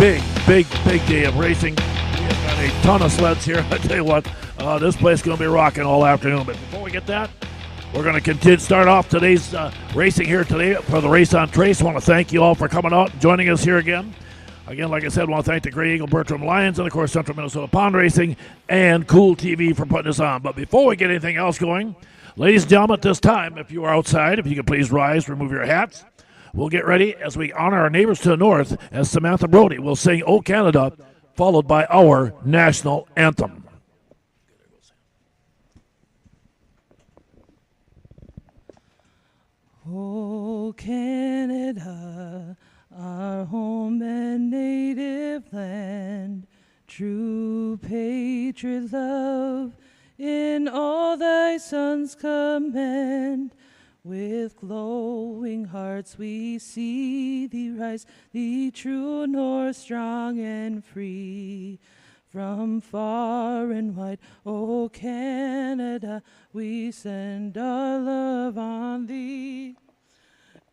big day of racing. We have got a ton of sleds here. I tell you what, this place is going to be rocking all afternoon. But before we get that, we're going to start off today's racing here today for the Race on Trace. I want to thank you all for coming out and joining us here again. Again, like I said, I want to thank the Grey Eagle Bertram Lions and, of course, Central Minnesota Pond Racing and Cool TV for putting this on. But before we get anything else going, ladies and gentlemen, at this time, if you are outside, if you could please rise, remove your hats. We'll get ready as we honor our neighbors to the north as Samantha Brody will sing "O Canada," followed by our national anthem. O Canada, our home and native land, true patriot love, in all thy sons command. With glowing hearts we see thee rise, the true north, strong and free. From far and wide, O Canada, we send our love on thee.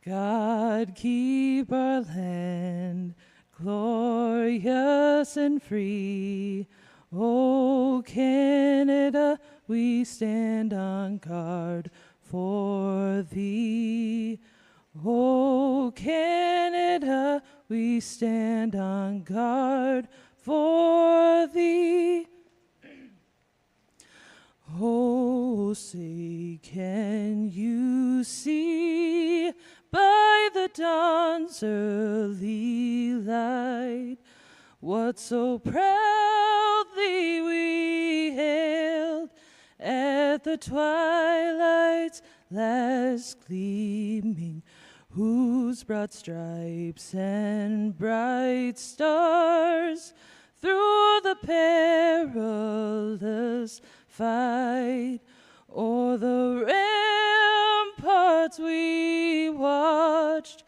God keep our land glorious and free. O Canada, we stand on guard for thee. O Canada, we stand on guard for thee. Oh, say, can you see by the dawn's early light what so proudly we hailed at the twilight's last gleaming, whose broad stripes and bright stars through the perilous fight o'er the ramparts we watched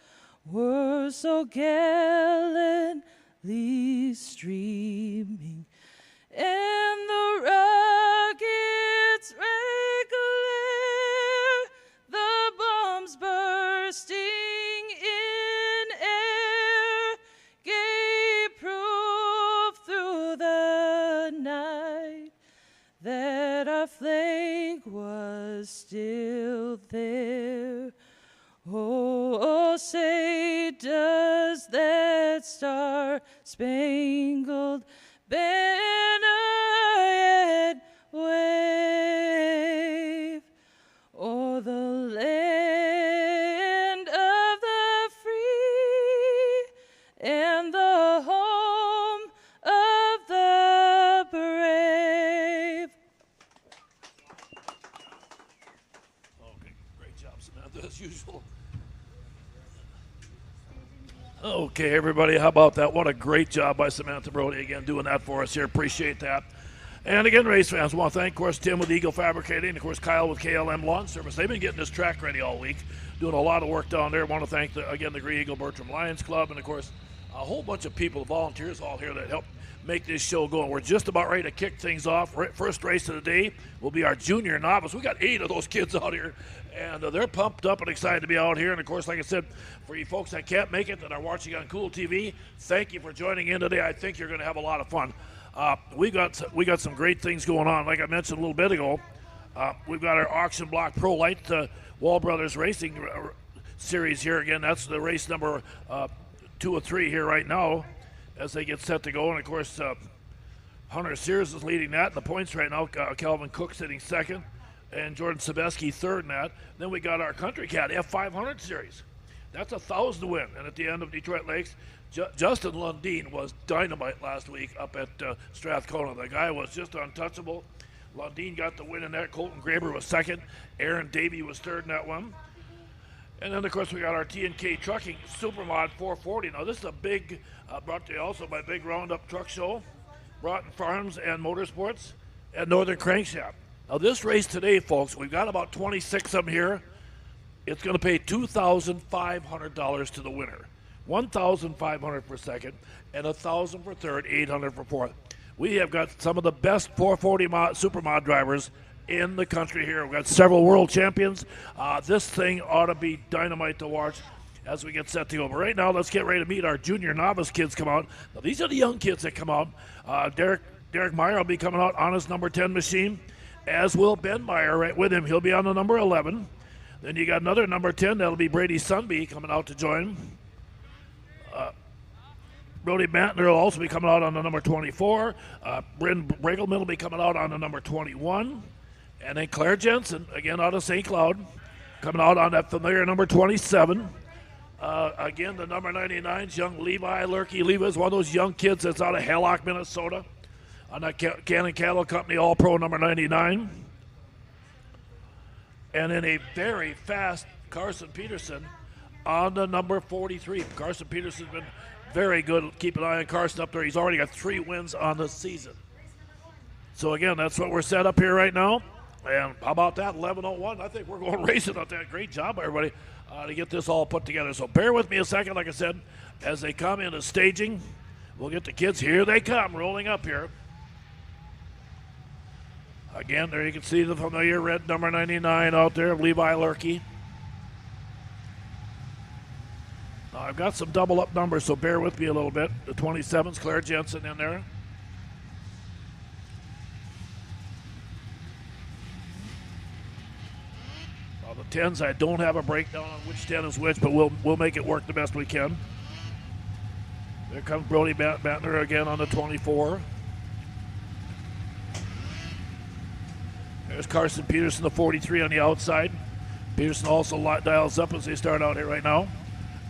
were so gallantly streaming, and the rockets' red glare, the bombs bursting in air, gave proof through the night that our flag was still there. Oh, say, does that star-spangled banner yet wave o'er the land of the free and the home of the brave? Okay, great job, Samantha, as usual. Okay, everybody, how about that? What a great job by Samantha Brody, again, doing that for us here. Appreciate that. And again, race fans, I want to thank, of course, Tim with Eagle Fabricating, and, of course, Kyle with KLM Lawn Service. They've been getting this track ready all week, doing a lot of work down there. I want to thank, again, the Grey Eagle Bertram Lions Club, and, of course, a whole bunch of people, volunteers all here that help make this show going. We're just about ready to kick things off. First race of the day will be our junior novice. We got 8 of those kids out here, and they're pumped up and excited to be out here. And, of course, like I said, for you folks that can't make it, that are watching on Cool TV, thank you for joining in today. I think you're going to have a lot of fun. We got some great things going on. Like I mentioned a little bit ago, we've got our Auction Block Pro Light Wall Brothers Racing Series here. Again, that's the race number 2 or 3 here right now as they get set to go. And, of course, Hunter Sears is leading that in the points right now. Calvin Cook sitting second, and Jordan Sebeski third in that. Then we got our Country Cat F500 Series. That's 1,000 to win. And at the end of Detroit Lakes, Justin Lundeen was dynamite last week up at Strathcona. The guy was just untouchable. Lundeen got the win in that. Colton Graber was second. Aaron Davey was third in that one. And then, of course, we got our T&K Trucking Supermod 440. Now, this is a big, brought to you also by Big Roundup Truck Show, Broughton Farms and Motorsports, and Northern Crankshaft. Now, this race today, folks, we've got about 26 of them here. It's going to pay $2,500 to the winner. $1,500 for second, and $1,000 for third, $800 for fourth. We have got some of the best 440 Supermod drivers in the country here. We've got several world champions. This thing ought to be dynamite to watch. as we get set to go. But right now, let's get ready to meet our junior novice kids come out. Now, these are the young kids that come out. Derek Meyer will be coming out on his number 10 machine, as will Ben Meyer right with him. He'll be on the number 11. Then you got another number 10. That'll be Brady Sunby coming out to join. Brody Bantner will also be coming out on the number 24. Bryn Bregelman will be coming out on the number 21. And then Claire Jensen, again out of St. Cloud, coming out on that familiar number 27. Again, the number 99's young Levi Lurkey. Levi is one of those young kids that's out of Hallock, Minnesota, on that Cannon Cattle Company All-Pro number 99. And then a very fast Carson Peterson on the number 43. Carson Peterson's been very good. Keep an eye on Carson up there. He's already got 3 wins on the season. So, again, that's what we're set up here right now. And how about that, 11:01? I think we're going racing out there. Great job, everybody, to get this all put together. So bear with me a second, like I said, as they come into staging. We'll get the kids. Here they come, rolling up here. Again, there you can see the familiar red number 99 out there, Levi Lurkey. Now, I've got some double-up numbers, so bear with me a little bit. The 27's Claire Jensen in there. Now, the 10s, I don't have a breakdown on which 10 is which, but we'll make it work the best we can. There comes Brody Bantner again on the 24. There's Carson Peterson, the 43 on the outside. Peterson also dials up as they start out here right now.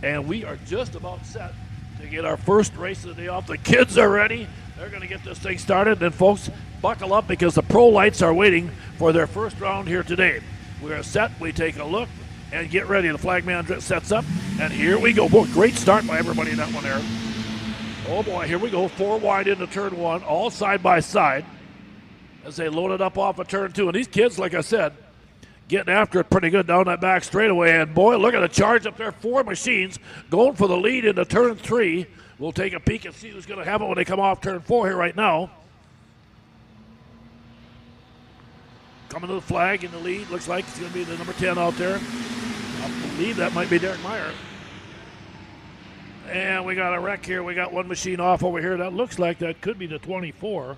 And we are just about set to get our first race of the day off. The kids are ready. They're going to get this thing started. And folks, buckle up because the pro lights are waiting for their first round here today. We are set. We take a look and get ready. The flagman sets up. And here we go. Boy, great start by everybody in that one there. Oh boy, here we go. 4 wide into turn 1, all side by side, as they load it up off of turn 2. And these kids, like I said, getting after it pretty good down that back straightaway. And boy, look at the charge up there. 4 machines going for the lead into turn 3. We'll take a peek and see who's going to have it when they come off turn 4 here right now. Coming to the flag in the lead. Looks like it's going to be the number 10 out there. I believe that might be Derek Meyer. And we got a wreck here. We got one machine off over here. That looks like that could be the 24.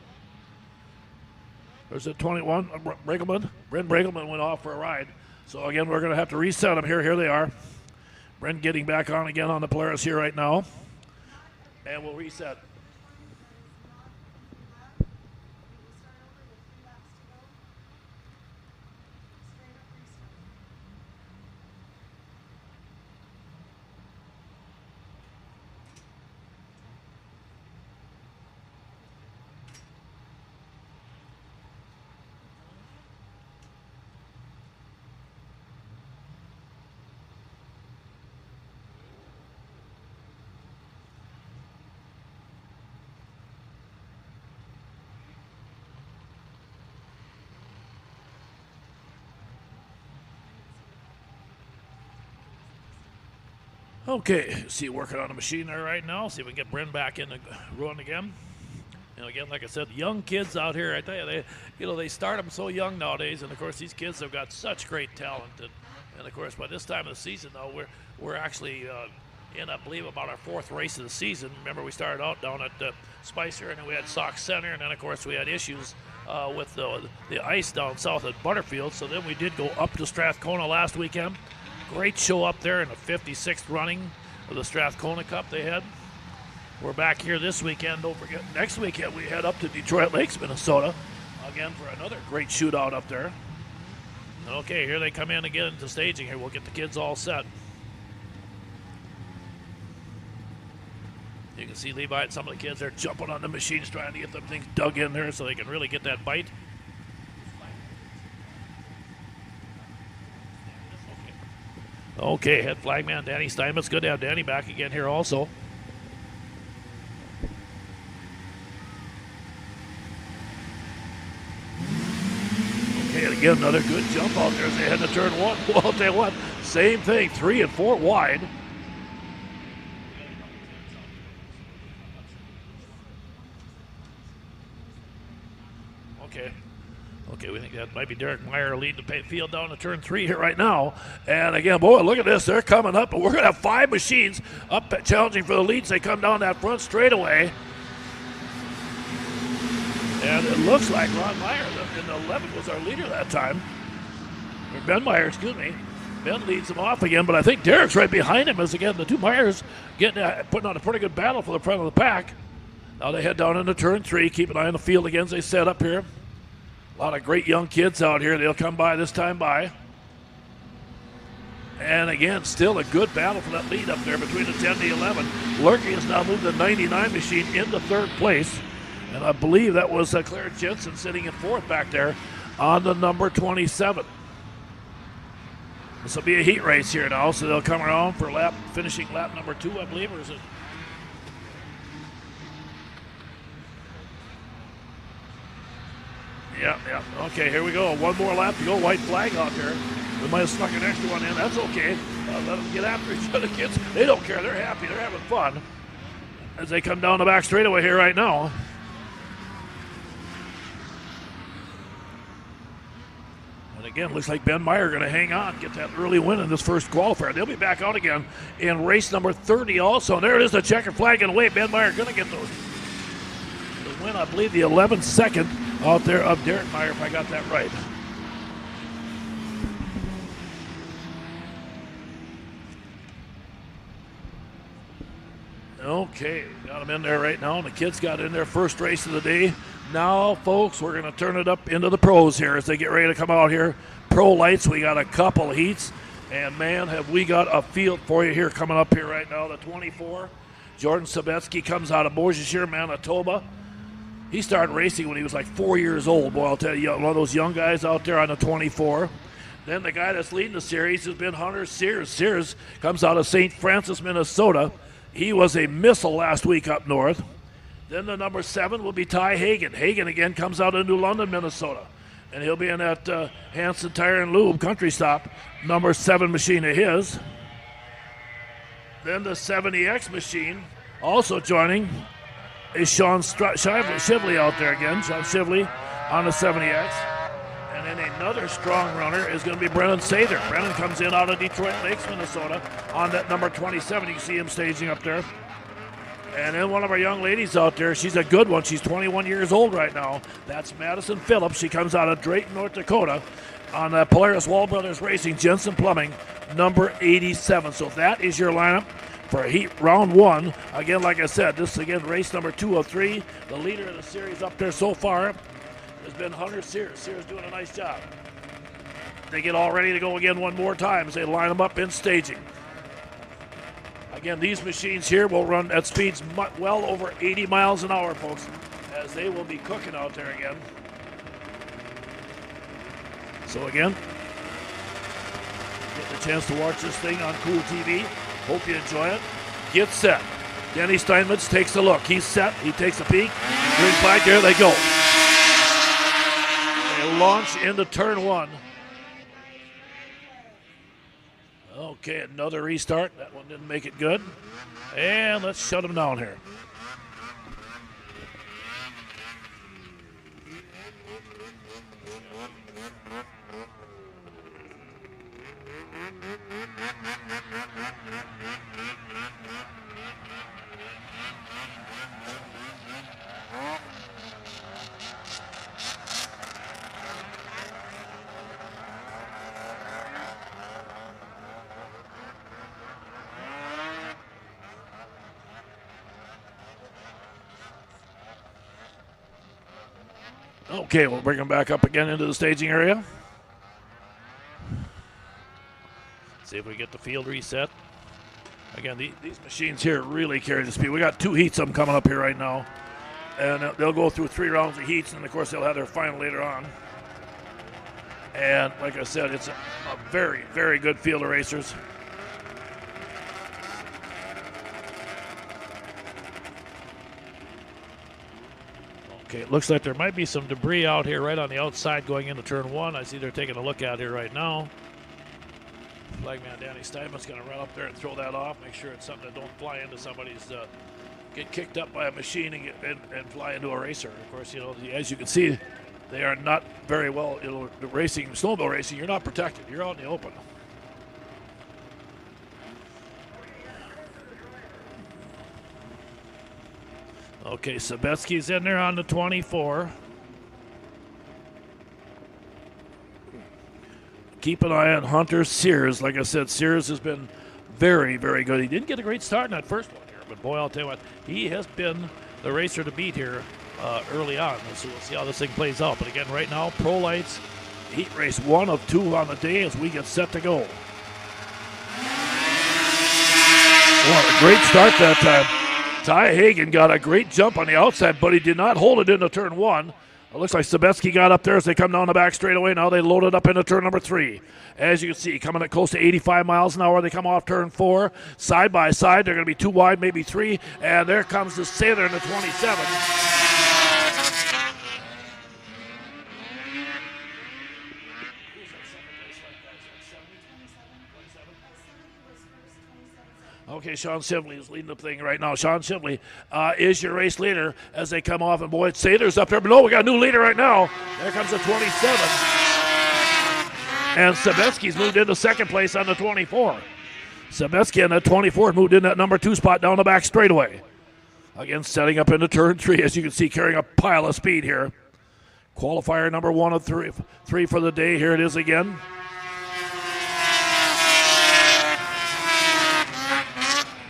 There's a 21, Bregelman. Bryn Bregelman went off for a ride. So, again, we're going to have to reset them here. Here they are. Bryn getting back on again on the Polaris here right now. And we'll reset. Okay, see, working on the machine there right now. See if we can get Bryn back in the run again. And again, like I said, young kids out here, I tell you, they start them so young nowadays. And of course, these kids have got such great talent. And of course, by this time of the season, though, we're actually in, I believe, about our 4th race of the season. Remember, we started out down at Spicer, and then we had Sauk Center, and then of course we had issues with the ice down south at Butterfield. So then we did go up to Strathcona last weekend. Great show up there in the 56th running of the Strathcona Cup they had. We're back here this weekend. Don't forget, next weekend we head up to Detroit Lakes, Minnesota, again for another great shootout up there. Okay, here they come in again to staging here. We'll get the kids all set. You can see Levi and some of the kids are jumping on the machines trying to get them things dug in there so they can really get that bite. Okay, head flagman Danny Steinmetz. Good to have Danny back again here also. Okay, and again, another good jump out there as they head to turn 1. Well, I'll tell you what, same thing, 3 and 4 wide. Okay, we think that might be Derek Meyer leading the field down to turn 3 here right now. And again, boy, look at this. They're coming up, and we're going to have 5 machines up challenging for the leads. They come down that front straightaway. And it looks like Ron Meyer in the 11 was our leader that time. Or Ben Meyer, excuse me. Ben leads him off again, but I think Derek's right behind him as, again, the two Meyers putting on a pretty good battle for the front of the pack. Now they head down into turn 3. Keep an eye on the field again as they set up here. A lot of great young kids out here. They'll come by this time by. And again, still a good battle for that lead up there between the 10 and the 11. Lurkey has now moved the 99 machine into 3rd place. And I believe that was Claire Jensen sitting in 4th back there on the number 27. This will be a heat race here now, so they'll come around for finishing lap number 2, I believe, or is it? Yeah. Okay, here we go. One more lap to go. White flag out there. We might have snuck an extra one in. That's okay. Let them get after each other, kids. They don't care. They're happy. They're having fun as they come down the back straightaway here right now. And again, looks like Ben Meyer going to hang on, get that early win in this first qualifier. They'll be back out again in race number 30 also. And there it is, the checkered flag in the way. Ben Meyer going to get those. The win, I believe, the 11th second out there of Derek Meyer, if I got that right. Okay, got them in there right now, and the kids got in their first race of the day. Now, folks, we're going to turn it up into the pros here as they get ready to come out here. Pro lights, we got a couple of heats, and man, have we got a field for you here coming up here right now. The 24, Jordan Sabetsky comes out of Beaujeu, Manitoba. He started racing when he was like 4 years old. Boy, I'll tell you, one of those young guys out there on the 24. Then the guy that's leading the series has been Hunter Sears. Sears comes out of St. Francis, Minnesota. He was a missile last week up north. Then the number 7 will be Ty Hagan. Hagan again comes out of New London, Minnesota. And he'll be in that Hanson Tire and Lube country stop, number 7 machine of his. Then the 70X machine, also joining, is Sean Shively out there again. Sean Shively on the 70X. And then another strong runner is going to be Brennan Sather. Brennan comes in out of Detroit Lakes, Minnesota on that number 27. You can see him staging up there. And then one of our young ladies out there, she's a good one. She's 21 years old right now. That's Madison Phillips. She comes out of Drayton, North Dakota on Polaris Wall Brothers Racing, Jensen Plumbing, number 87. So that is your lineup for heat round 1. Again, like I said, this is again race number 2 of 3. The leader of the series up there so far has been Hunter Sears. Sears doing a nice job. They get all ready to go again one more time as they line them up in staging. Again, these machines here will run at speeds well over 80 miles an hour, folks, as they will be cooking out there again. So again, get the chance to watch this thing on Cool TV. Hope you enjoy it. Get set. Denny Steinmetz takes a look. He's set. He takes a peek. Green flag, there they go. They launch into turn 1. Okay, another restart. That one didn't make it good. And let's shut them down here. Okay, we'll bring them back up again into the staging area. See if we get the field reset. Again, these machines here really carry the speed. We got 2 heats of them coming up here right now. And they'll go through 3 rounds of heats, and of course they'll have their final later on. And like I said, it's a very, very good field of racers. Okay, it looks like there might be some debris out here right on the outside going into turn 1. I see they're taking a look out here right now. Flagman Danny Steinmetz going to run up there and throw that off. Make sure it's something that don't fly into somebody's, get kicked up by a machine and fly into a racer. Of course, you know, as you can see, They are not very well, racing, snowmobile racing, you're not protected. You're out in the open. Okay, Sabetsky's in there on the 24. Keep an eye on Hunter Sears. Like I said, Sears has been very, very good. He didn't get a great start in that first one here, but boy, I'll tell you what, he has been the racer to beat here early on. So we'll see how this thing plays out. But again, right now, Pro Lights heat race 1 of 2 on the day as we get set to go. Well, a great start that time. Ty Hagen got a great jump on the outside, but he did not hold it into turn 1. It looks like Sabetsky got up there as they come down the back straightaway. Now they load it up into turn number 3. As you can see, coming at close to 85 miles an hour. They come off turn 4. Side by side, they're going to be 2 wide, maybe 3. And there comes the Sailor in the 27. Okay, Sean Sibley is leading the thing right now. Sean Sibley is your race leader as they come off. And boy, Sailor's up there. But no, we got a new leader right now. There comes the 27. And Sabetsky's moved into second place on the 24. Sabetsky on that 24 moved in that number 2 spot down the back straightaway. Again, setting up into turn 3, as you can see, carrying a pile of speed here. Qualifier number 1 of 3 for the day. Here it is again.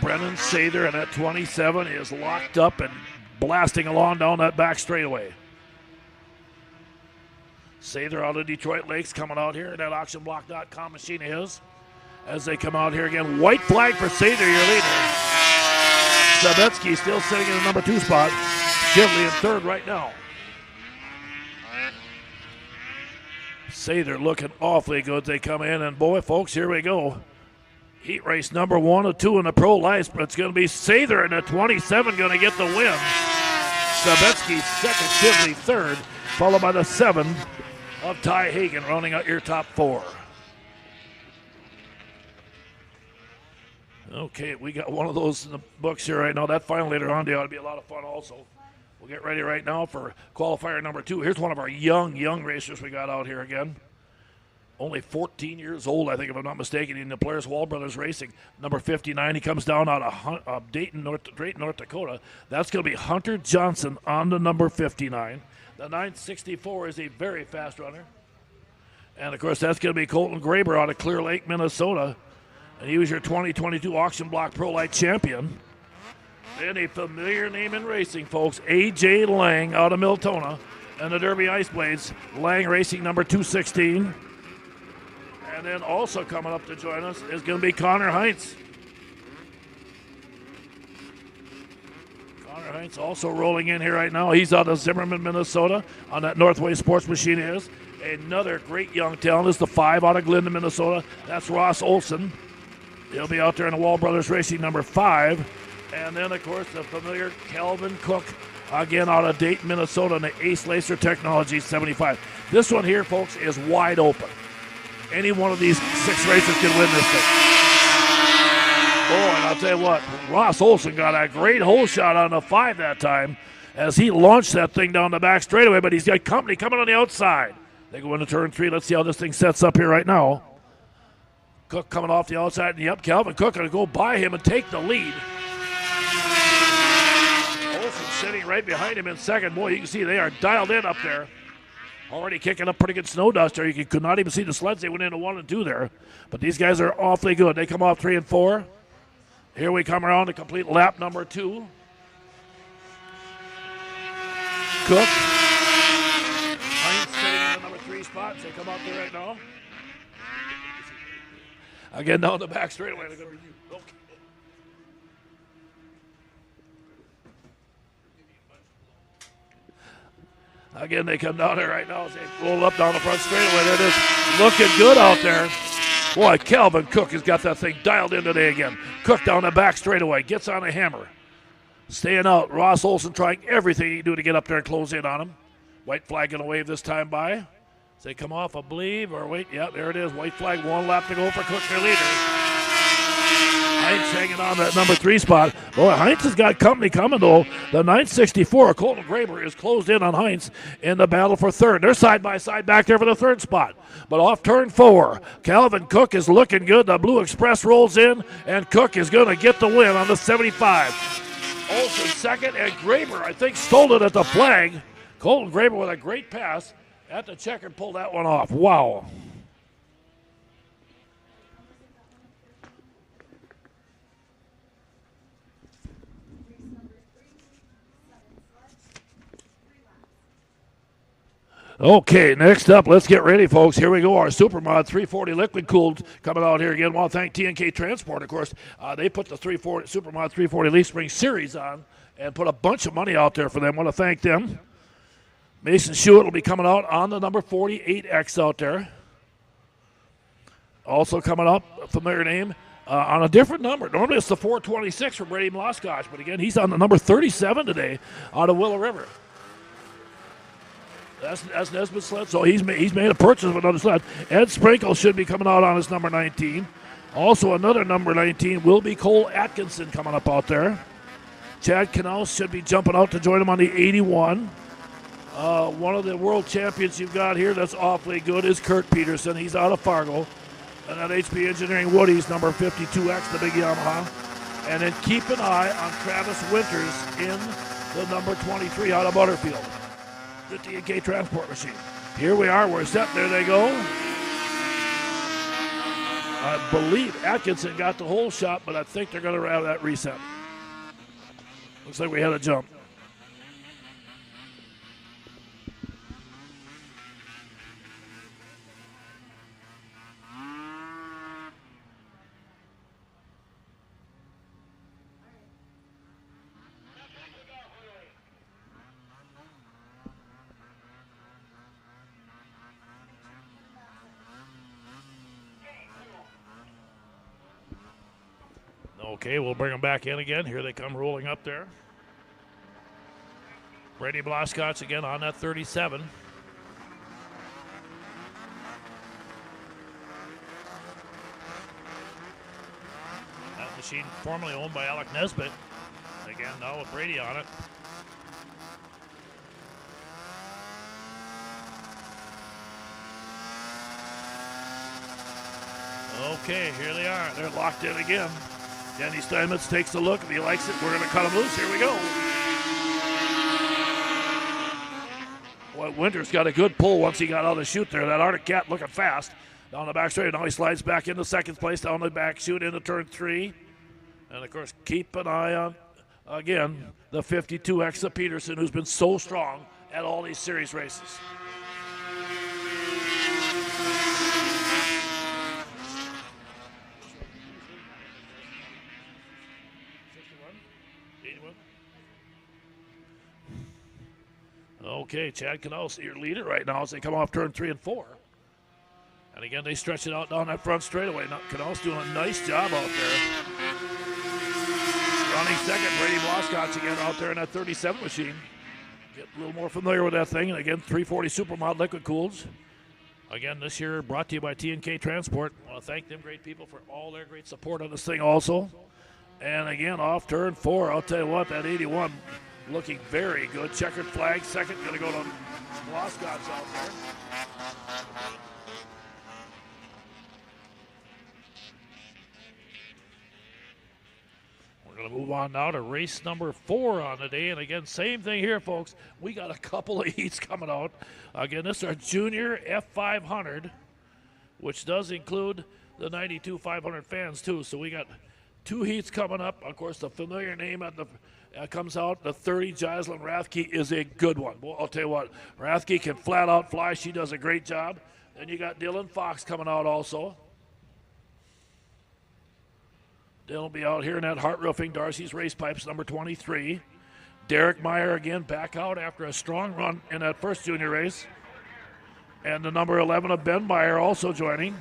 Brennan Sather and that 27 is locked up and blasting along down that back straightaway. Sather out of Detroit Lakes coming out here. That auctionblock.com machine is. As they come out here again, white flag for Sather, your leader. Sabetsky still sitting in the number 2 spot. Shively in third right now. Sather looking awfully good. They come in, and boy, folks, here we go. Heat race number 1 of 2 in the Pro Lights, but it's going to be Sather in the 27 going to get the win. Sabetsky second, Shively third, followed by the 7 of Ty Hagen rounding out your top 4. Okay, we got one of those in the books here right now. That final later on day ought to be a lot of fun also. We'll get ready right now for qualifier number 2. Here's one of our young racers we got out here again. Only 14 years old, I think, if I'm not mistaken, in the Polaris Wall Brothers Racing. Number 59, he comes down out of Dayton, North Dakota. That's going to be Hunter Johnson on the number 59. The 964 is a very fast runner. And, of course, that's going to be Colton Graber out of Clear Lake, Minnesota. And he was your 2022 Auction Block Pro Light champion. Then a familiar name in racing, folks, A.J. Lang out of Miltona. And the Derby Ice Blades, Lang Racing number 216. And then also coming up to join us is going to be Connor Heinz. Connor Heinz also rolling in here right now. He's out of Zimmerman, Minnesota on that Northway Sports Machine is. Another great young talent is the 5 out of Glendon, Minnesota. That's Ross Olson. He'll be out there in the Wall Brothers Racing number 5. And then, of course, the familiar Calvin Cook, again out of Dayton, Minnesota, in the Ace Laser Technologies 75. This one here, folks, is wide open. Any one of these 6 racers can win this thing. Boy, and I'll tell you what, Ross Olson got a great hole shot on the 5 that time as he launched that thing down the back straightaway, but he's got company coming on the outside. They go into turn 3. Let's see how this thing sets up here right now. Cook coming off the outside, and yep, Calvin Cook going to go by him and take the lead. Olson sitting right behind him in second. Boy, you can see they are dialed in up there. Already kicking up pretty good snow dust there. You could not even see the sleds. They went into 1 and 2 there. But these guys are awfully good. They come off 3 and 4. Here we come around to complete lap number 2. Cook. Heinz sitting in the number 3 spot. They come out there right now. Again, down the back straightaway. They're going to be okay. Again, they come down there right now as they roll up down the front straightaway. There it is. Looking good out there. Boy, Calvin Cook has got that thing dialed in today again. Cook down the back straightaway. Gets on a hammer. Staying out. Ross Olson trying everything he can do to get up there and close in on him. White flag going to wave this time by. As they come off, I believe. Or wait, yeah, there it is. White flag, 1 lap to go for Cook, their leader. Heinz hanging on that number 3 spot. Boy, Heinz has got company coming, though. The 964, Colton Graber, is closed in on Heinz in the battle for third. They're side by side back there for the third spot. But off turn 4, Calvin Cook is looking good. The Blue Express rolls in, and Cook is going to get the win on the 75. Olsen second, and Graber, I think, stole it at the flag. Colton Graber with a great pass at the checker and pulled that one off. Wow. Okay, next up, let's get ready, folks. Here we go. Our Supermod 340 liquid cooled coming out here again. I want to thank TNK Transport, of course. They put the Supermod 340 Leaf Spring Series on and put a bunch of money out there for them. I want to thank them. Mason Shewitt will be coming out on the number 48X out there. Also coming up, a familiar name, on a different number. Normally it's the 426 for Brady Mloskosh, but again, he's on the number 37 today out of Willow River. That's Nesbitt's sled, so he's made a purchase of another sled. Ed Sprinkle should be coming out on his number 19. Also another number 19 will be Cole Atkinson coming up out there. Chad Knaus should be jumping out to join him on the 81. One of the world champions you've got here that's awfully good is Kurt Peterson. He's out of Fargo. And that HP Engineering Woody's number 52X, the big Yamaha. And then keep an eye on Travis Winters in the number 23 out of Butterfield. The TNK Transport machine. Here we are. We're set. There they go. I believe Atkinson got the whole shot, but I think they're going to have that reset. Looks like we had a jump. Okay, we'll bring them back in again. Here they come rolling up there. Brady Mloskosh again on that 37. That machine formerly owned by Alec Nesbitt. Again, now with Brady on it. Okay, here they are. They're locked in again. Denny Steinmetz takes a look. If he likes it, we're going to cut him loose. Here we go. Boy, Winters got a good pull once he got out of the chute there. That Arctic Cat looking fast. Down the back straight. Now he slides back into second place. Down the back chute into turn 3. And, of course, keep an eye on, again, the 52X of Peterson, who's been so strong at all these series races. Okay, Chad Knaus, your leader right now as they come off turn 3 and 4. And again, they stretch it out down that front straightaway. Now, Knaus doing a nice job out there. Running second, Brady Mloskosh again out there in that 37 machine. Get a little more familiar with that thing. And again, 340 Supermod liquid cooleds. Again, this year brought to you by TNK Transport. I want to thank them great people for all their great support on this thing also. And again, off turn 4, I'll tell you what, that 81 looking very good. Checkered flag second. Going to go to Mloskosh out there. We're going to move on now to race number 4 on the day. And again, same thing here, folks. We got a couple of heats coming out. Again, this is our junior F500, which does include the 92 500 fans, too. So we got 2 heats coming up. Of course, the familiar name at the comes out, the 30, Jocelyn Rathke, is a good one. Well, I'll tell you what, Rathke can flat out fly. She does a great job. Then you got Dylan Fox coming out also. Dylan will be out here in that Hart Roofing, Darcy's Race Pipes, number 23. Derek Meyer again back out after a strong run in that first junior race. And the number 11 of Ben Meyer also joining.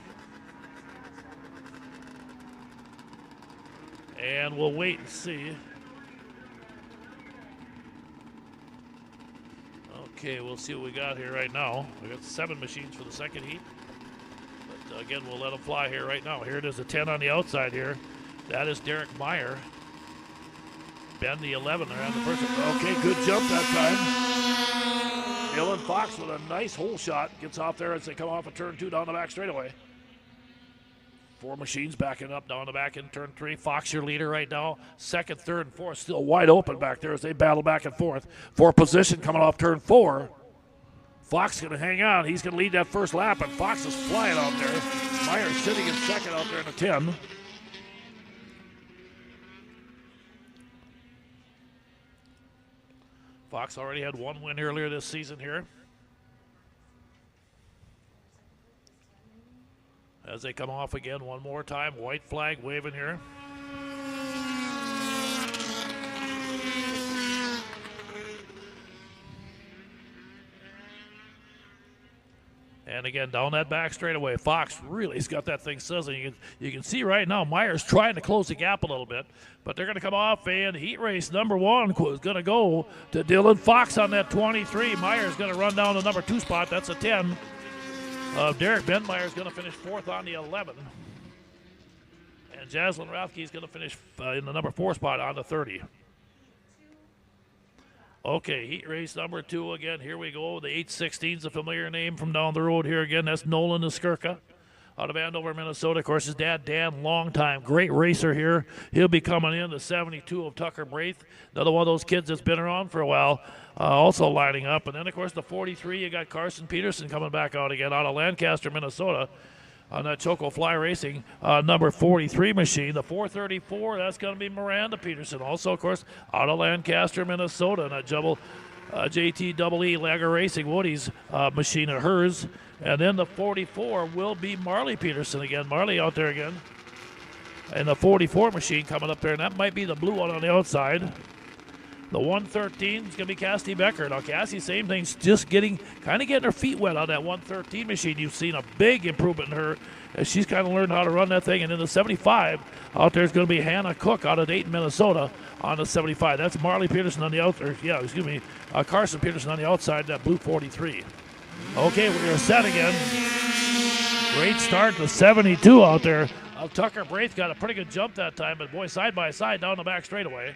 And we'll wait and see. Okay, we'll see what we got here right now. We got 7 machines for the second heat. But again, we'll let them fly here right now. Here it is, a 10 on the outside here. That is Derek Meyer. Ben, the 11 there on the first one. Okay, good jump that time. Dylan Fox with a nice hole shot. Gets off there as they come off of turn 2 down the back straightaway. 4 machines backing up down the back in turn 3. Fox, your leader right now. Second, third, and fourth still wide open back there as they battle back and forth. For position coming off turn 4. Fox going to hang on. He's going to lead that first lap, and Fox is flying out there. Meyer's sitting in second out there in the 10. Fox already had 1 win earlier this season here. As they come off again one more time, white flag waving here. And again, down that back straightaway, Fox really's got that thing sizzling. You can see right now Meyer's trying to close the gap a little bit, but they're going to come off, and heat race number 1 is going to go to Dylan Fox on that 23. Meyer's going to run down the number 2 spot. That's a 10. Derek Benmeyer's going to finish 4th on the 11. And Jaslyn Rathke's going to finish in the number 4 spot on the 30. Okay, heat race number 2 again. Here we go. The 816's a familiar name from down the road here again. That's Nolan Skirka out of Andover, Minnesota. Of course, his dad, Dan, long time, great racer here. He'll be coming in. The 72 of Tucker Braith, another one of those kids that's been around for a while, also lining up. And then, of course, the 43, you got Carson Peterson coming back out again out of Lancaster, Minnesota. On that Choco Fly Racing number 43 machine. The 434, that's going to be Miranda Peterson. Also, of course, out of Lancaster, Minnesota. And that JTEE Lager Racing Woody's machine of hers. And then the 44 will be Marley Peterson again. Marley out there again. And the 44 machine coming up there. And that might be the blue one on the outside. The 113 is going to be Cassie Becker. Now, Cassie, same thing, just getting her feet wet on that 113 machine. You've seen a big improvement in her as she's kind of learned how to run that thing. And in the 75, out there is going to be Hannah Cook out of Dayton, Minnesota on the 75. That's Marley Peterson on the outside. Carson Peterson on the outside, that blue 43. Okay, we're set again. Great start to 72 out there. Tucker Braith got a pretty good jump that time, but boy, side by side down the back straightaway.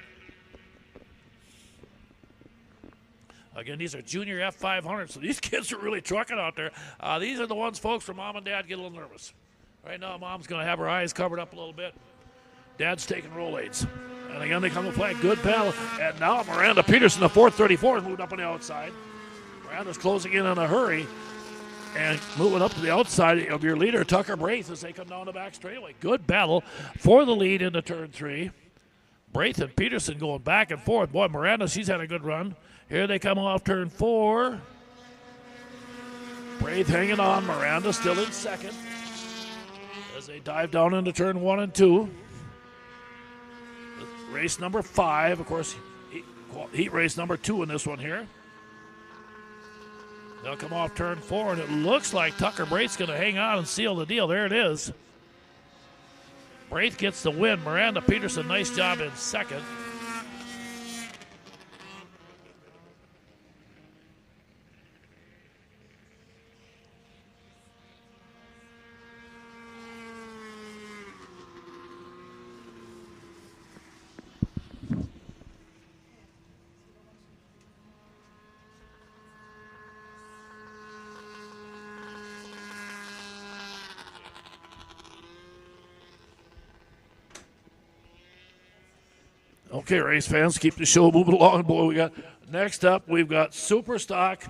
Again, these are junior F500s, so these kids are really trucking out there. These are the ones, folks, where Mom and Dad get a little nervous. Right now, Mom's going to have her eyes covered up a little bit. Dad's taking Rolaids. And again, they come to play. Good battle. And now Miranda Peterson, the 434, has moved up on the outside. Miranda's closing in on a hurry and moving up to the outside of your leader, Tucker Braith, as they come down the back straightaway. Good battle for the lead into turn 3. Braith and Peterson going back and forth. Boy, Miranda, she's had a good run. Here they come off turn 4. Braith hanging on. Miranda still in second as they dive down into turn 1 and 2. Race number 5, of course, heat race number 2 in this one here. They'll come off turn 4, and it looks like Tucker Braith's going to hang on and seal the deal. There it is. Braith gets the win. Miranda Peterson, nice job in second. Okay, race fans, keep the show moving along. Boy, next up, we've got Super Stock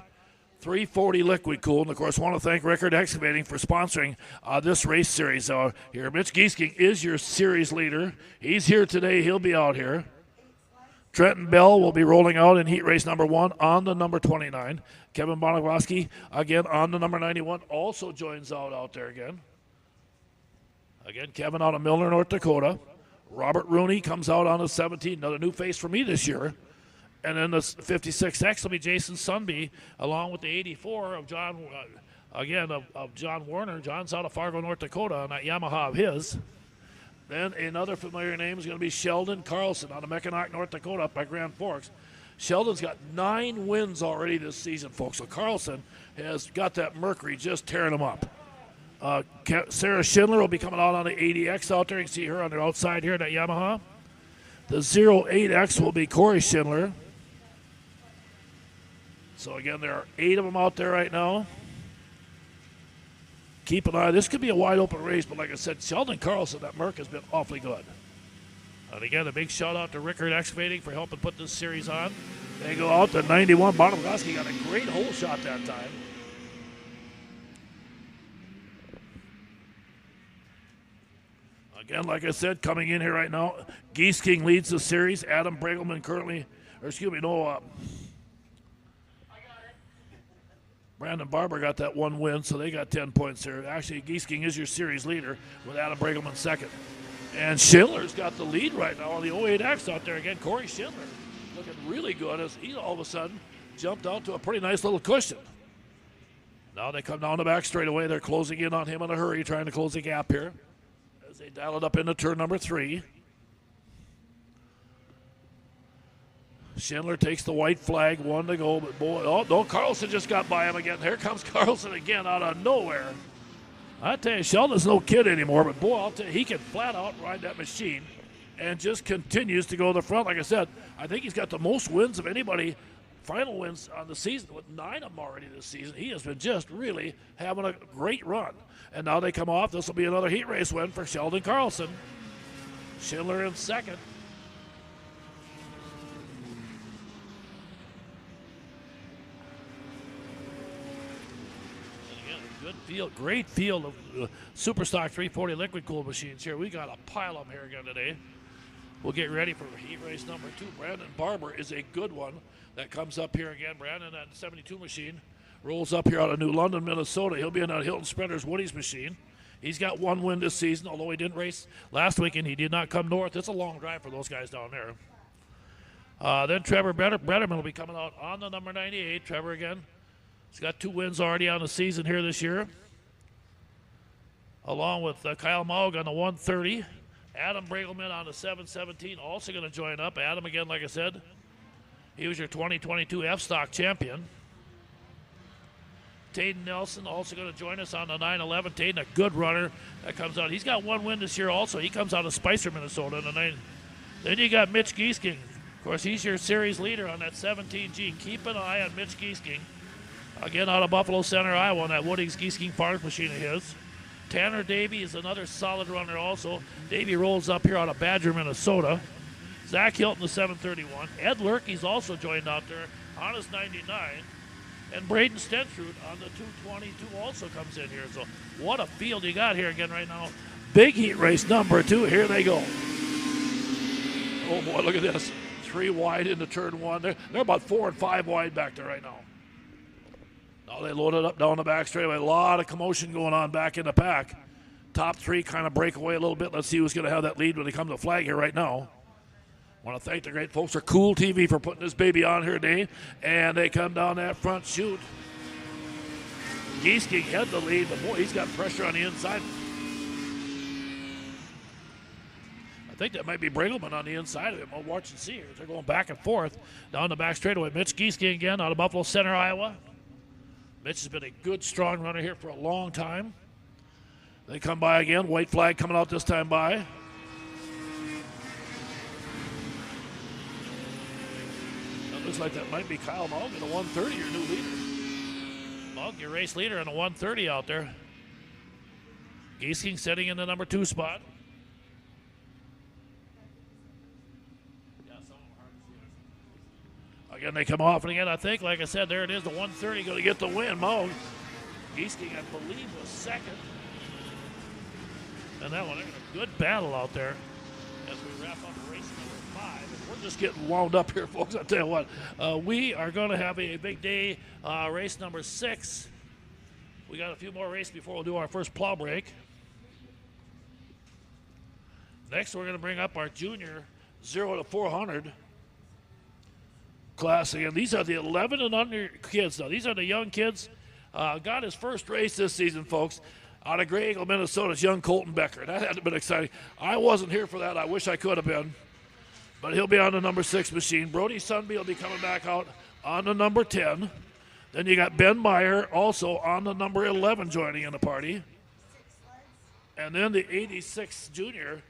340 Liquid Cool. And, of course, want to thank Rickard Excavating for sponsoring this race series. Here, Mitch Giesking is your series leader. He's here today. He'll be out here. Trenton Bell will be rolling out in heat race number 1 on the number 29. Kevin Bonagowski, again, on the number 91, also joins out there again. Again, Kevin out of Milner, North Dakota. Robert Rooney comes out on the 17, another new face for me this year. And then the 56X will be Jason Sunby, along with the 84 of John, of John Warner. John's out of Fargo, North Dakota on that Yamaha of his. Then another familiar name is going to be Sheldon Carlson out of Mackinac, North Dakota, up by Grand Forks. Sheldon's got 9 wins already this season, folks. So Carlson has got that Mercury just tearing him up. Sarah Schindler will be coming out on the 80X out there. You can see her on the outside here, that Yamaha. The 08X will be Corey Schindler. So again, there are 8 of them out there right now. Keep an eye. This could be a wide open race, but like I said, Sheldon Carlson, that Merc, has been awfully good. And again, a big shout out to Rickard Excavating for helping put this series on. They go out to 91. Bartolowski got a great hole shot that time. Again, like I said, coming in here right now, Geese King leads the series. Adam Bregelman Brandon Barber got that one win, so they got 10 points there. Actually, Geese King is your series leader with Adam Bregelman second. And Schindler's got the lead right now on the 08X out there again. Corey Schindler looking really good as he all of a sudden jumped out to a pretty nice little cushion. Now they come down the back straightaway. They're closing in on him in a hurry, trying to close the gap here as they dial it up into turn number 3. Schindler takes the white flag, 1 to go, but boy, oh no, Carlson just got by him again. Here comes Carlson again out of nowhere. I tell you, Sheldon's no kid anymore, but boy, I'll tell you, he can flat out ride that machine and just continues to go to the front. Like I said, I think he's got the most wins of anybody, final wins on the season, with 9 of them already this season. He has been just really having a great run. And now they come off. This will be another heat race win for Sheldon Carlson. Schindler in second. Good field, great field of Superstock 340 liquid cooled machines here. We got a pile of them here again today. We'll get ready for heat race number 2. Brandon Barber is a good one that comes up here again. Brandon, that 72 machine, rolls up here out of New London, Minnesota. He'll be in that Hilton Sprinters Woody's machine. He's got 1 win this season, although he didn't race last weekend. He did not come north. It's a long drive for those guys down there. Then Trevor Betterman will be coming out on the number 98. Trevor again. He's got 2 wins already on the season here this year. Along with Kyle Maug on the 130. Adam Bregelman on the 717 also going to join up. Adam, again, like I said, he was your 2022 F-Stock champion. Taden Nelson also going to join us on the 911. Taden, a good runner that comes out. He's got 1 win this year also. He comes out of Spicer, Minnesota. Then you got Mitch Giesking. Of course, he's your series leader on that 17G. Keep an eye on Mitch Giesking. Again, out of Buffalo Center, Iowa, on that Woody's Giesking Farms machine of his. Tanner Davey is another solid runner also. Davey rolls up here out of Badger, Minnesota. Zach Hilton, the 731. Ed Lurkey's also joined out there on his 99. And Braden Stentrud on the 222 also comes in here. So what a field you got here again right now. Big heat race number 2. Here they go. Oh, boy, look at this. 3 wide into turn 1. They're about 4 and 5 wide back there right now. Now they load it up down the back straightaway. A lot of commotion going on back in the pack. Top 3 kind of break away a little bit. Let's see who's going to have that lead when they come to the flag here right now. I want to thank the great folks at Cool TV for putting this baby on here today. And they come down that front chute. Giesking had the lead, but boy, he's got pressure on the inside. I think that might be Bregelman on the inside of him. We'll watch and see here. They're going back and forth down the back straightaway. Mitch Giesking again out of Buffalo Center, Iowa. Mitch has been a good, strong runner here for a long time. They come by again. White flag coming out this time by. It looks like that might be Kyle Maug in the 130, your new leader. Maug, your race leader in the 130 out there. Giesking sitting in the number 2 spot. Again, they come off, and again, I think, like I said, there it is, the 130 going to get the win. Maug. Giesking, I believe, was second. And that one, a good battle out there as we wrap up race number 5. And we're just getting wound up here, folks. I'll tell you what, we are going to have a big day, race number 6. We got a few more races before we'll do our first plow break. Next, we're going to bring up our junior 0 to 400 class again. These are the 11 and under kids now. These are the young kids. Got his first race this season, folks, out of Grey Eagle, Minnesota. It's young Colton Becker. That had been exciting. I wasn't here for that. I wish I could have been. But he'll be on the number 6 machine. Brody Sunby will be coming back out on the number 10. Then you got Ben Meyer also on the number 11 joining in the party. And then the 86 junior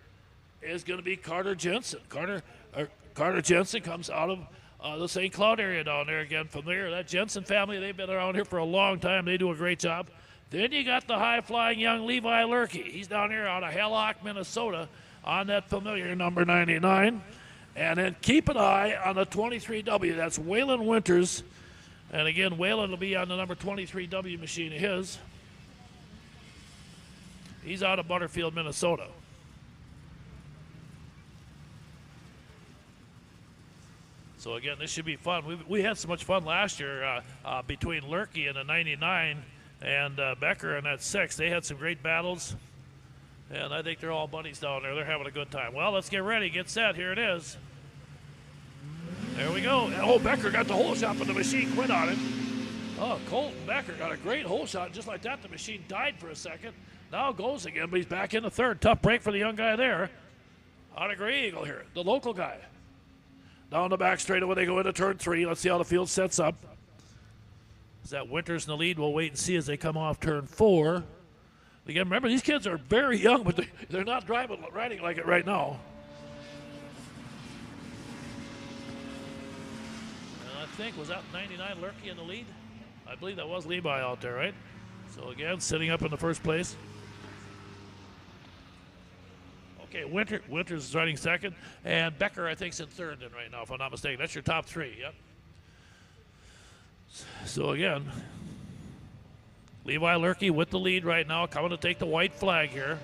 is going to be Carter Jensen. Carter Jensen comes out of the St. Cloud area down there again from there. That Jensen family, they've been around here for a long time. They do a great job. Then you got the high-flying young Levi Lurkey. He's down here out of Hallock, Minnesota on that familiar number 99. And then keep an eye on the 23W. That's Waylon Winters. And again, Waylon will be on the number 23W machine of his. He's out of Butterfield, Minnesota. So again, this should be fun. We had so much fun last year between Lurkey and the 99 and Becker and that 6. They had some great battles. And I think they're all buddies down there. They're having a good time. Well, let's get ready. Get set. Here it is. There we go. Oh, Becker got the hole shot, but the machine quit on it. Oh, Colton Becker got a great hole shot. Just like that, the machine died for a second. Now goes again, but he's back in the third. Tough break for the young guy there. Out of Grey Eagle here, the local guy. Down the back straightaway, they go into turn 3. Let's see how the field sets up. Is that Winters in the lead? We'll wait and see as they come off turn 4. Again, remember, these kids are very young, but they're not riding like it right now. And I think, was that 99 Lurkey in the lead? I believe that was Levi out there, right? So again, sitting up in the first place. Okay, Winters is riding second, and Becker, I think, is in third then right now, if I'm not mistaken. That's your top 3, yep. So again, Levi Lurkey with the lead right now, coming to take the white flag here.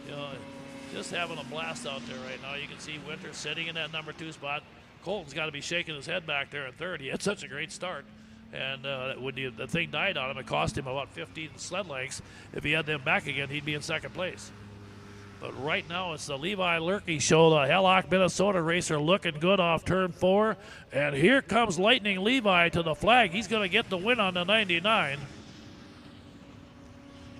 You know, just having a blast out there right now. You can see Winters sitting in that number 2 spot. Colton's got to be shaking his head back there in third. He had such a great start. And when the thing died on him, it cost him about 15 sled lengths. If he had them back again, he'd be in second place. But right now, it's the Levi Lurkey show. The Hallock, Minnesota racer looking good off turn 4. And here comes Lightning Levi to the flag. He's going to get the win on the 99.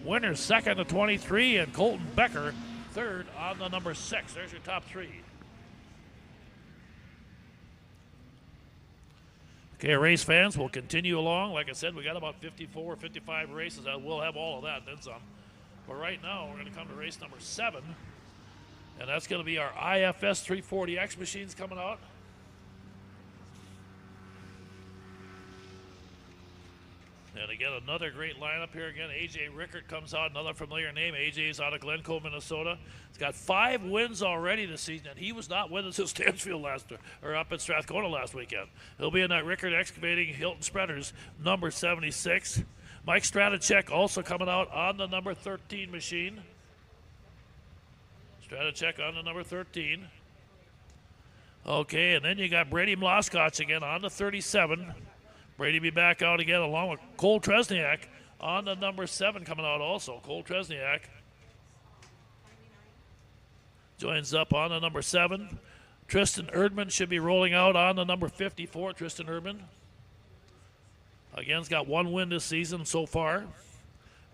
Winner second to 23, and Colton Becker third on the number 6. There's your top 3. Okay, race fans, we'll continue along. Like I said, we got about 54, 55 races. We'll have all of that, then some. But right now, we're going to come to race number 7. And that's going to be our IFS 340X machines coming out. And again, another great lineup here. Again, A.J. Rickert comes out, another familiar name. A.J.'s out of Glencoe, Minnesota. He's got 5 wins already this season, and he was not with us at Stansfield or up at Strathcona last weekend. He'll be in that Rickert Excavating Hilton Spreaders, number 76. Mike Stratacek also coming out on the number 13 machine. Stratacek on the number 13. Okay, and then you got Brady Mloskotch again on the 37. Brady be back out again along with Cole Tresniak on the number 7 coming out also. Cole Tresniak joins up on the number 7. Tristan Erdman should be rolling out on the number 54. Tristan Erdman. Again, he's got 1 win this season so far.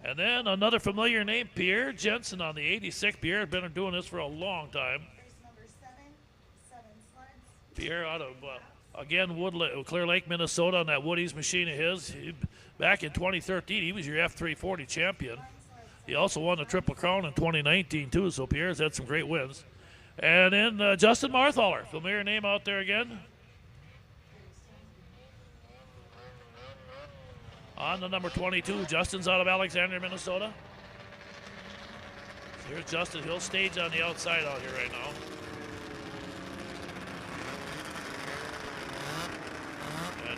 And then another familiar name, Pierre Jensen on the 86. Pierre has been doing this for a long time. Number 7 sleds. Pierre out of... again, Clear Lake, Minnesota on that Woody's machine of his. Back in 2013, he was your F340 champion. He also won the Triple Crown in 2019, too, so Pierre's had some great wins. And then Justin Marthaler, familiar name out there again. On the number 22, Justin's out of Alexandria, Minnesota. Here's Justin. He'll stage on the outside out here right now.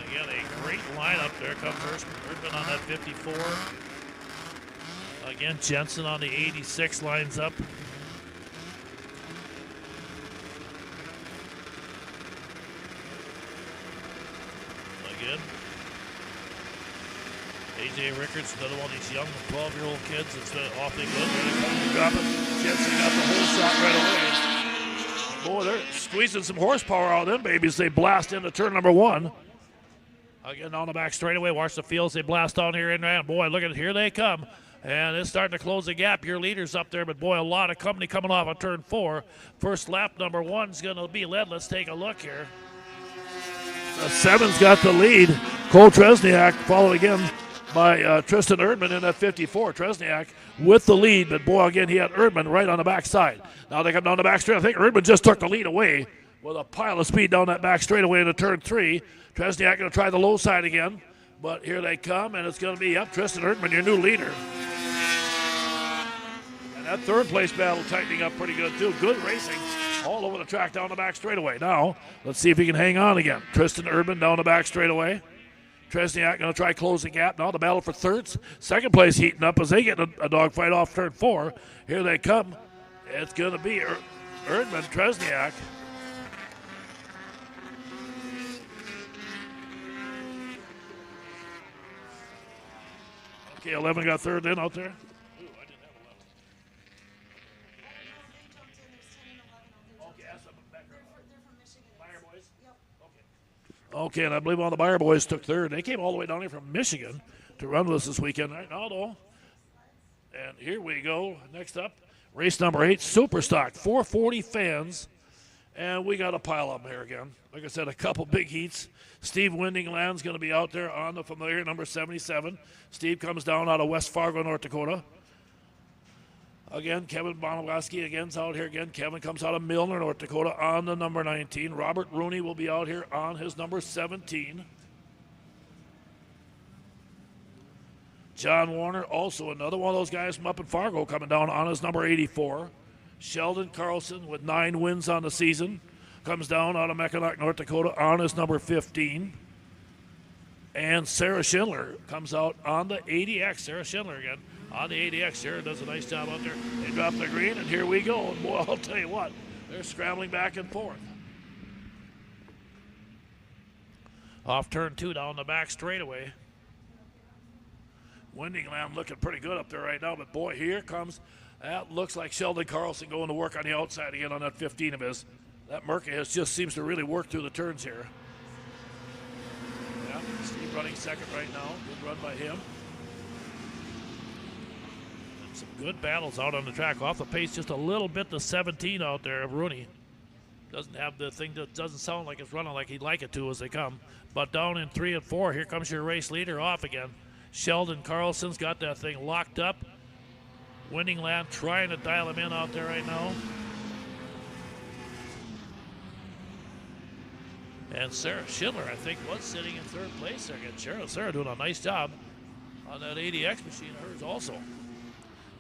Again, a great lineup. There comes Erdman on that 54. Again, Jensen on the 86 lines up. Again, A.J. Rickards, another one of these young 12-year-old kids that's been awfully good. Jensen got the whole shot right away. Boy, they're squeezing some horsepower out of them babies. They blast into turn number 1. Again, on the back straightaway, watch the fields. They blast down here in round. Boy, look at it. Here they come. And it's starting to close the gap. Your leader's up there, but boy, a lot of company coming off on turn 4. First lap, number 1's going to be led. Let's take a look here. The 7's got the lead. Cole Tresniak, followed again by Tristan Erdman in that 54. Tresniak with the lead, but boy, again, he had Erdman right on the backside. Now they come down the back straight. I think Erdman just took the lead away with a pile of speed down that back straightaway into turn 3. Tresniak going to try the low side again, but here they come, and it's going to be up Tristan Erdman, your new leader. And that third place battle tightening up pretty good too. Good racing all over the track down the back straightaway. Now, let's see if he can hang on again. Tristan Erdman down the back straightaway. Tresniak going to try closing gap. Now the battle for thirds. Second place heating up as they get a dogfight off turn 4. Here they come. It's going to be Erdman, Tresniak. Okay, 11 got third in out there. Okay, and I believe all the Buyer boys took third. They came all the way down here from Michigan to run with us this weekend. Right now, though. And here we go. Next up, race number 8, Super Stock, 440 fans. And we got a pile of them here again. Like I said, a couple big heats. Steve Windingland's going to be out there on the familiar number 77. Steve comes down out of West Fargo, North Dakota. Again, Kevin Bonowski again's out here again. Kevin comes out of Milner, North Dakota on the number 19. Robert Rooney will be out here on his number 17. John Warner, also another one of those guys from up in Fargo, coming down on his number 84. Sheldon Carlson with 9 wins on the season comes down out of Mackinac, North Dakota on his number 15. And Sarah Schindler comes out on the 80X. Sarah Schindler again on the 80X. Sarah does a nice job out there. They drop the green, and here we go. And boy, I'll tell you what, they're scrambling back and forth. Off turn 2 down the back straightaway. Windingland looking pretty good up there right now, but boy, here comes, that looks like Sheldon Carlson going to work on the outside again on that 15 of his. That Merca just seems to really work through the turns here. Yeah, Steve running second right now. Good run by him. And some good battles out on the track. Off the pace just a little bit, the 17 out there of Rooney. Doesn't have the thing that doesn't sound like it's running like he'd like it to as they come. But down in 3 and 4, here comes your race leader off again. Sheldon Carlson's got that thing locked up. Windingland trying to dial him in out there right now. And Sarah Schindler, I think, was sitting in third place there again. Sarah doing a nice job on that 80X machine of hers also.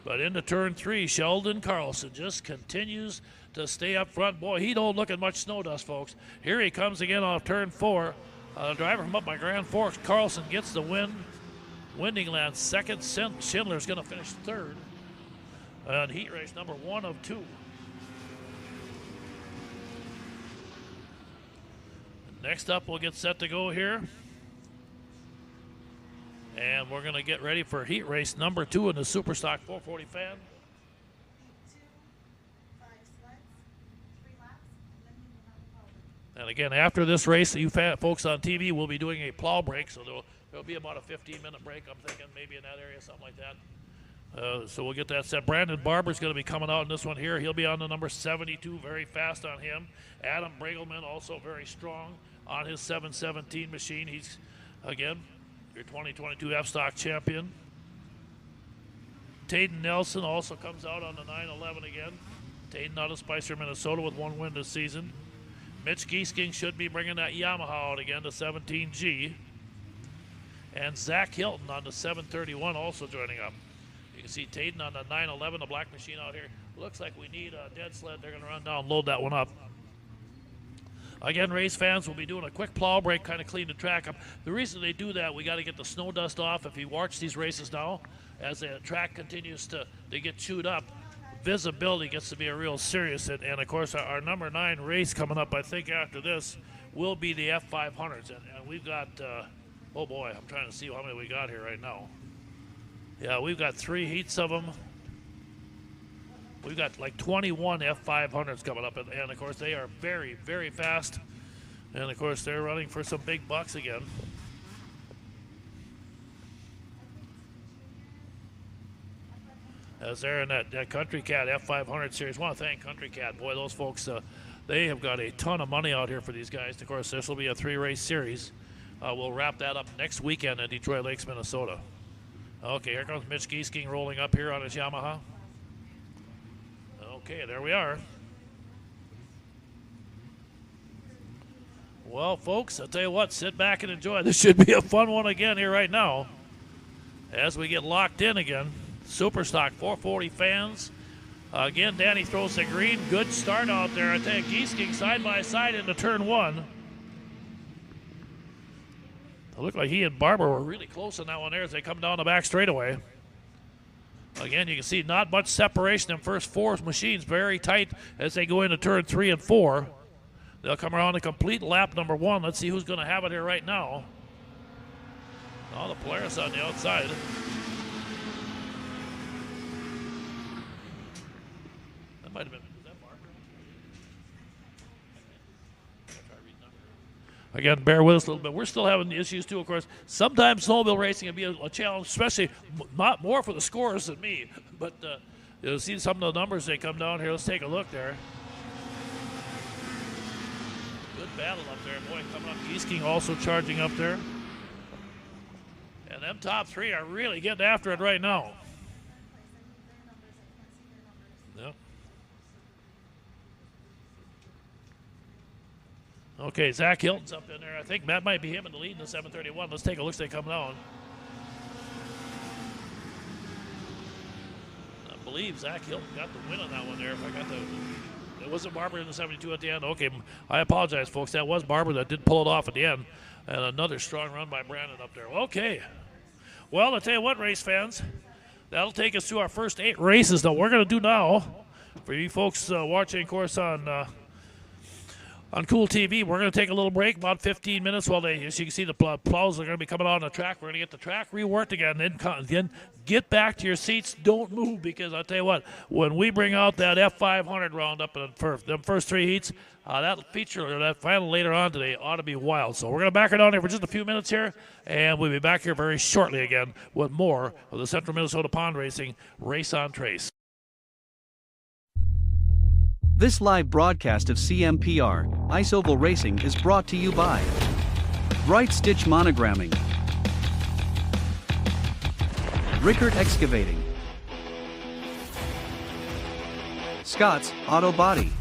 But into turn 3, Sheldon Carlson just continues to stay up front. Boy, he don't look at much snow dust, folks. Here he comes again off turn 4. Driver from up by Grand Forks, Carlson gets the win. Windingland second. Schindler's going to finish third on heat race number 1 of 2. Next up, we'll get set to go here. And we're going to get ready for heat race number 2 in the Superstock 440 fan. And again, after this race, you folks on TV will be doing a plow break, so there'll be about a 15-minute break, I'm thinking, maybe in that area, something like that. So we'll get that set. Brandon Barber's going to be coming out in this one here. He'll be on the number 72, very fast on him. Adam Bregelman also very strong on his 717 machine. He's, again, your 2022 F-Stock champion. Tayden Nelson also comes out on the 911 again. Tayden out of Spicer, Minnesota with 1 win this season. Mitch Giesking should be bringing that Yamaha out again, the 17G. And Zach Hilton on the 731 also joining up. You can see Tayden on the 911, the black machine out here. Looks like we need a dead sled. They're going to run down, load that one up. Again, race fans will be doing a quick plow break, kind of clean the track up. The reason they do that, we got to get the snow dust off. If you watch these races now, as the track continues to get chewed up, visibility gets to be a real serious. And of course, our number 9 race coming up, I think, after this, will be the F500s. And we've got, oh boy, I'm trying to see how many we got here right now. Yeah, we've got 3 heats of them. We've got like 21 F500s coming up, and of course they are very, very fast. And of course they're running for some big bucks again. As they're in that Country Cat F500 series. I want to thank Country Cat. Boy, those folks, they have got a ton of money out here for these guys. Of course, this will be a 3-race series. We'll wrap that up next weekend in Detroit Lakes, Minnesota. Okay, here comes Mitch Giesking rolling up here on his Yamaha. Okay, there we are. Well, folks, I'll tell you what, sit back and enjoy. This should be a fun one again here right now as we get locked in again. Superstock 440 fans. Again, Danny throws the green. Good start out there. I tell you, Giesking side by side into turn one. It looked like he and Barber were really close on that one there as they come down the back straightaway. Again, you can see not much separation in first four machines. Very tight as they go into turn 3 and 4. They'll come around and complete lap number 1. Let's see who's going to have it here right now. All the Polaris on the outside. That might have been. Was that Barber? Again, bear with us a little bit. We're still having issues too, of course. Sometimes snowmobile racing can be a challenge, especially not more for the scorers than me. But you'll see some of the numbers they come down here. Let's take a look there. Good battle up there. Boy, coming up. Giesking also charging up there. And them top three are really getting after it right now. Yep. Okay, Zach Hilton's up in there. I think that might be him in the lead in the 731. Let's take a look as they come down. I believe Zach Hilton got the win on that one there. If I got the... It wasn't Barber in the 72 at the end. Okay, I apologize, folks. That was Barber that did pull it off at the end. And another strong run by Brandon up there. Okay. Well, I'll tell you what, race fans. That'll take us through our first 8 races. Now, we're going to do now, for you folks watching, of course, on Cool TV, we're going to take a little break, about 15 minutes while they, as you can see, the plows are going to be coming on the track. We're going to get the track reworked again. Then get back to your seats. Don't move, because I'll tell you what, when we bring out that F500 round up for the first 3 heats, that feature, or that final later on today, ought to be wild. So we're going to back her down here for just a few minutes here, and we'll be back here very shortly again with more of the Central Minnesota Pond Racing Race on Trace. This live broadcast of CMPR, Ice Oval Racing is brought to you by Bright Stitch Monogramming, Rickert Excavating, Scott's Auto Body,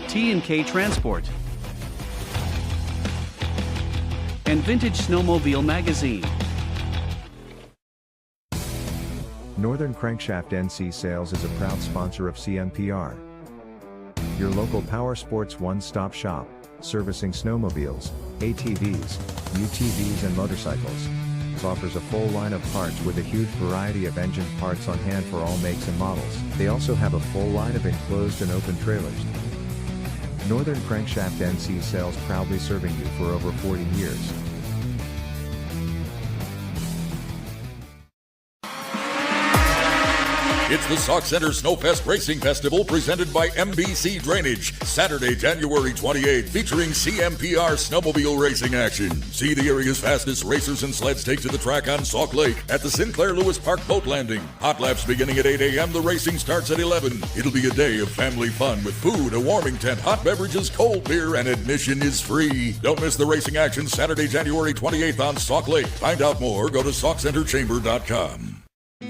T&K Transport, and Vintage Snowmobile Magazine. Northern Crankshaft NC Sales is a proud sponsor of CMPR. Your local power sports one-stop shop, servicing snowmobiles, ATVs, UTVs and motorcycles. Offers a full line of parts with a huge variety of engine parts on hand for all makes and models. They also have a full line of enclosed and open trailers. Northern Crankshaft NC Sales, proudly serving you for over 40 years. It's the Sauk Center Snowfest Racing Festival presented by MBC Drainage. Saturday, January 28th, featuring CMPR snowmobile racing action. See the area's fastest racers and sleds take to the track on Sauk Lake at the Sinclair Lewis Park Boat Landing. Hot laps beginning at 8 a.m. The racing starts at 11. It'll be a day of family fun with food, a warming tent, hot beverages, cold beer, and admission is free. Don't miss the racing action Saturday, January 28th on Sauk Lake. Find out more, go to SaukCenterChamber.com.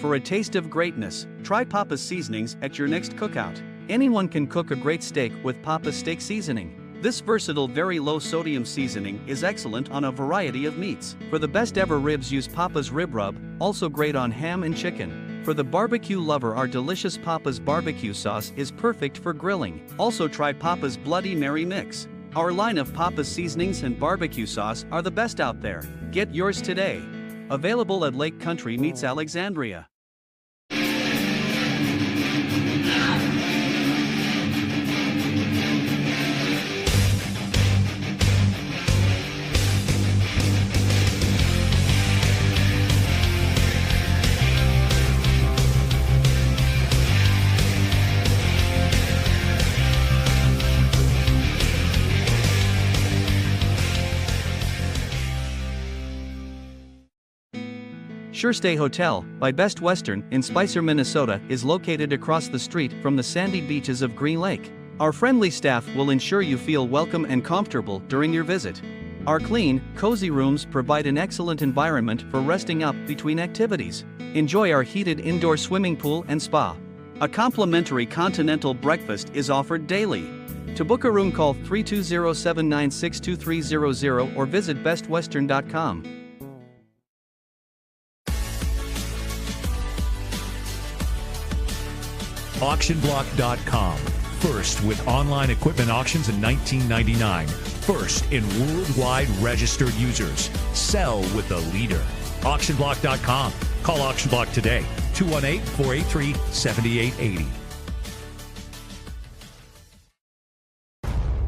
For a taste of greatness, try Papa's Seasonings at your next cookout. Anyone can cook a great steak with Papa's Steak Seasoning. This versatile, very low sodium seasoning is excellent on a variety of meats. For the best ever ribs, use Papa's Rib Rub, also great on ham and chicken. For the barbecue lover, our delicious Papa's barbecue sauce is perfect for grilling. Also try Papa's Bloody Mary Mix. Our line of Papa's seasonings and barbecue sauce are the best out there. Get yours today. Available at Lake Country Meats Alexandria. Sure Stay Hotel, by Best Western, in Spicer, Minnesota, is located across the street from the sandy beaches of Green Lake. Our friendly staff will ensure you feel welcome and comfortable during your visit. Our clean, cozy rooms provide an excellent environment for resting up between activities. Enjoy our heated indoor swimming pool and spa. A complimentary continental breakfast is offered daily. To book a room, call 320-796-2300 or visit bestwestern.com. Auctionblock.com. First with online equipment auctions in 1999. First in worldwide registered users. Sell with the leader. Auctionblock.com. Call Auctionblock today. 218-483-7880.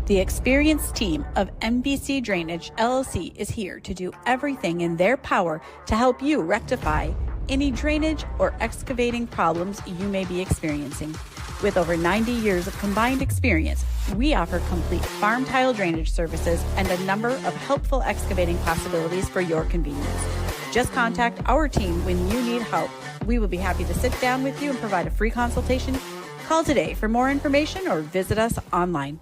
The experienced team of MBC Drainage LLC is here to do everything in their power to help you rectify any drainage or excavating problems you may be experiencing. With over 90 years of combined experience, we offer complete farm tile drainage services and a number of helpful excavating possibilities for your convenience. Just contact our team when you need help. We will be happy to sit down with you and provide a free consultation. Call today for more information or visit us online.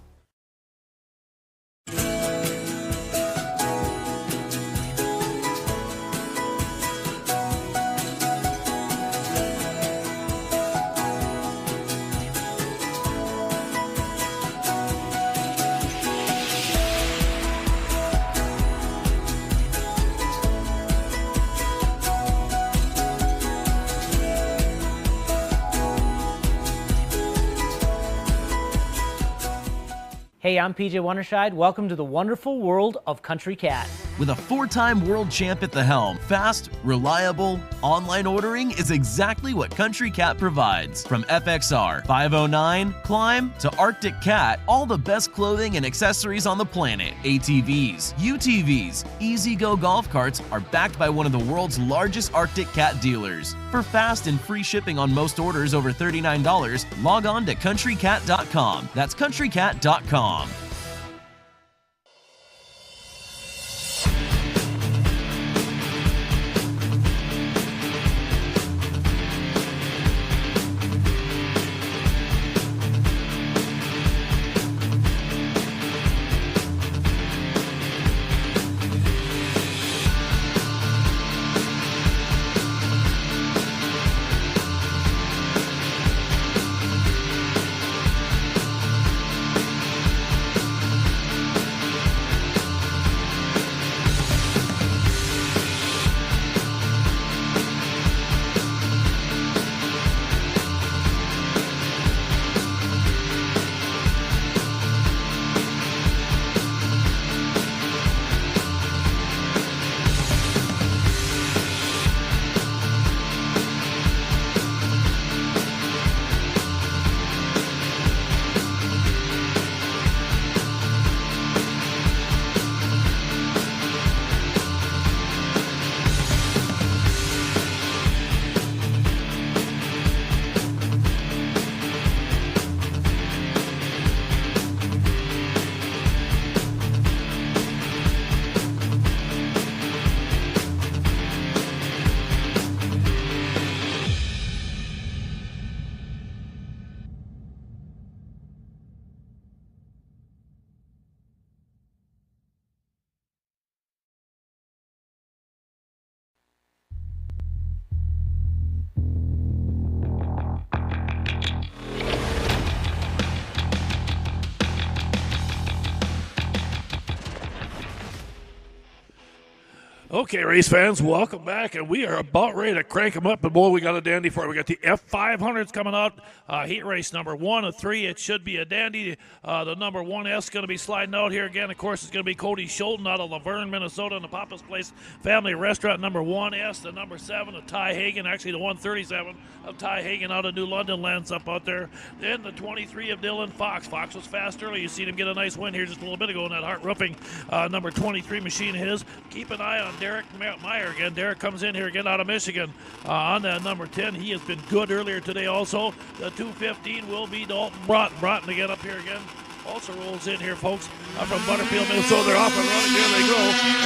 Hey, I'm PJ Wonderscheid. Welcome to the wonderful world of Country Cat. With a 4-time world champ at the helm, fast, reliable, online ordering is exactly what Country Cat provides. From FXR, 509, Climb, to Arctic Cat, all the best clothing and accessories on the planet. ATVs, UTVs, Easy-Go golf carts are backed by one of the world's largest Arctic Cat dealers. For fast and free shipping on most orders over $39, log on to countrycat.com. That's countrycat.com. Okay, race fans, welcome back, and we are about ready to crank them up. But boy, we got a dandy for it. We got the F500s coming out, heat race number 1 of 3. It should be a dandy. The number 1S is going to be sliding out here again. Of course, it's going to be Cody Schulten out of Laverne, Minnesota, in the Papa's Place Family Restaurant. Number 1S, the number 7 of Ty Hagen, actually the 137 of Ty Hagen out of New London lands up out there. Then the 23 of Dylan Fox. Fox was fast early. You seen him get a nice win here just a little bit ago in that Hart Roofing number 23 machine of his. Keep an eye on Derek Meyer again. Derek comes in here again out of Michigan on that number 10. He has been good earlier today also. The 215 will be Dalton Broughton. Broughton again up here again. Also rolls in here, folks, from Butterfield, Minnesota. They're off and running. Here they go.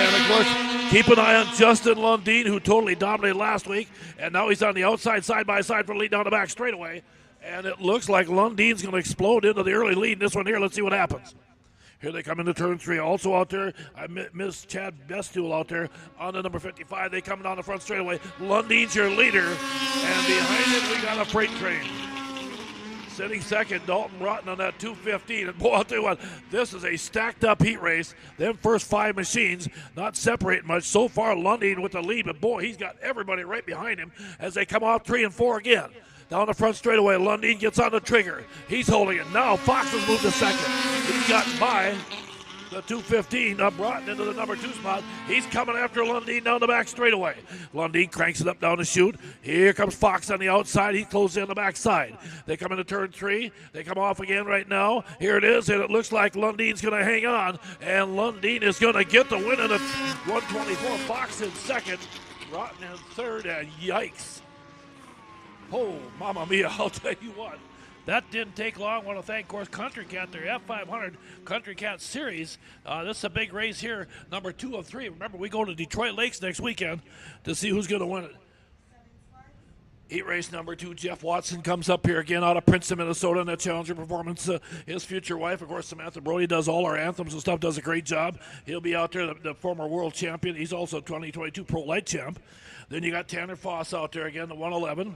And, of course, keep an eye on Justin Lundeen, who totally dominated last week. And now he's on the outside, side-by-side for the lead down the back straightaway. And it looks like Lundeen's going to explode into the early lead in this one here. Let's see what happens. Here they come into turn 3. Also out there, I missed Chad Bestool out there on the number 55. They come down the front straightaway. Lundine's your leader. And behind him, we got a freight train. Sitting second, Dalton Rotten on that 215. And boy, I'll tell you what, this is a stacked up heat race. Them first 5 machines not separating much. So far, Lundeen with the lead, but boy, he's got everybody right behind him as they come off 3 and 4 again. Down the front straightaway, Lundeen gets on the trigger. He's holding it. Now Fox has moved to second. He's gotten by the 215 up Rotten into the number 2 spot. He's coming after Lundeen down the back straightaway. Lundeen cranks it up down the chute. Here comes Fox on the outside. He closes in the backside. They come into turn 3. They come off again right now. Here it is, and it looks like Lundeen's going to hang on, and Lundeen is going to get the win in the 124. Fox in second. Rotten in third, and yikes. Oh, mamma mia, I'll tell you what. That didn't take long. I want to thank, of course, Country Cat, their F500 Country Cat Series. This is a big race here, number 2 of 3. Remember, we go to Detroit Lakes next weekend to see who's going to win it. Heat race number 2, Jeff Watson comes up here again out of Princeton, Minnesota in that Challenger performance. His future wife, of course, Samantha Brody, does all our anthems and stuff, does a great job. He'll be out there, the former world champion. He's also 2022 Pro Light champ. Then you got Tanner Foss out there again, the 111.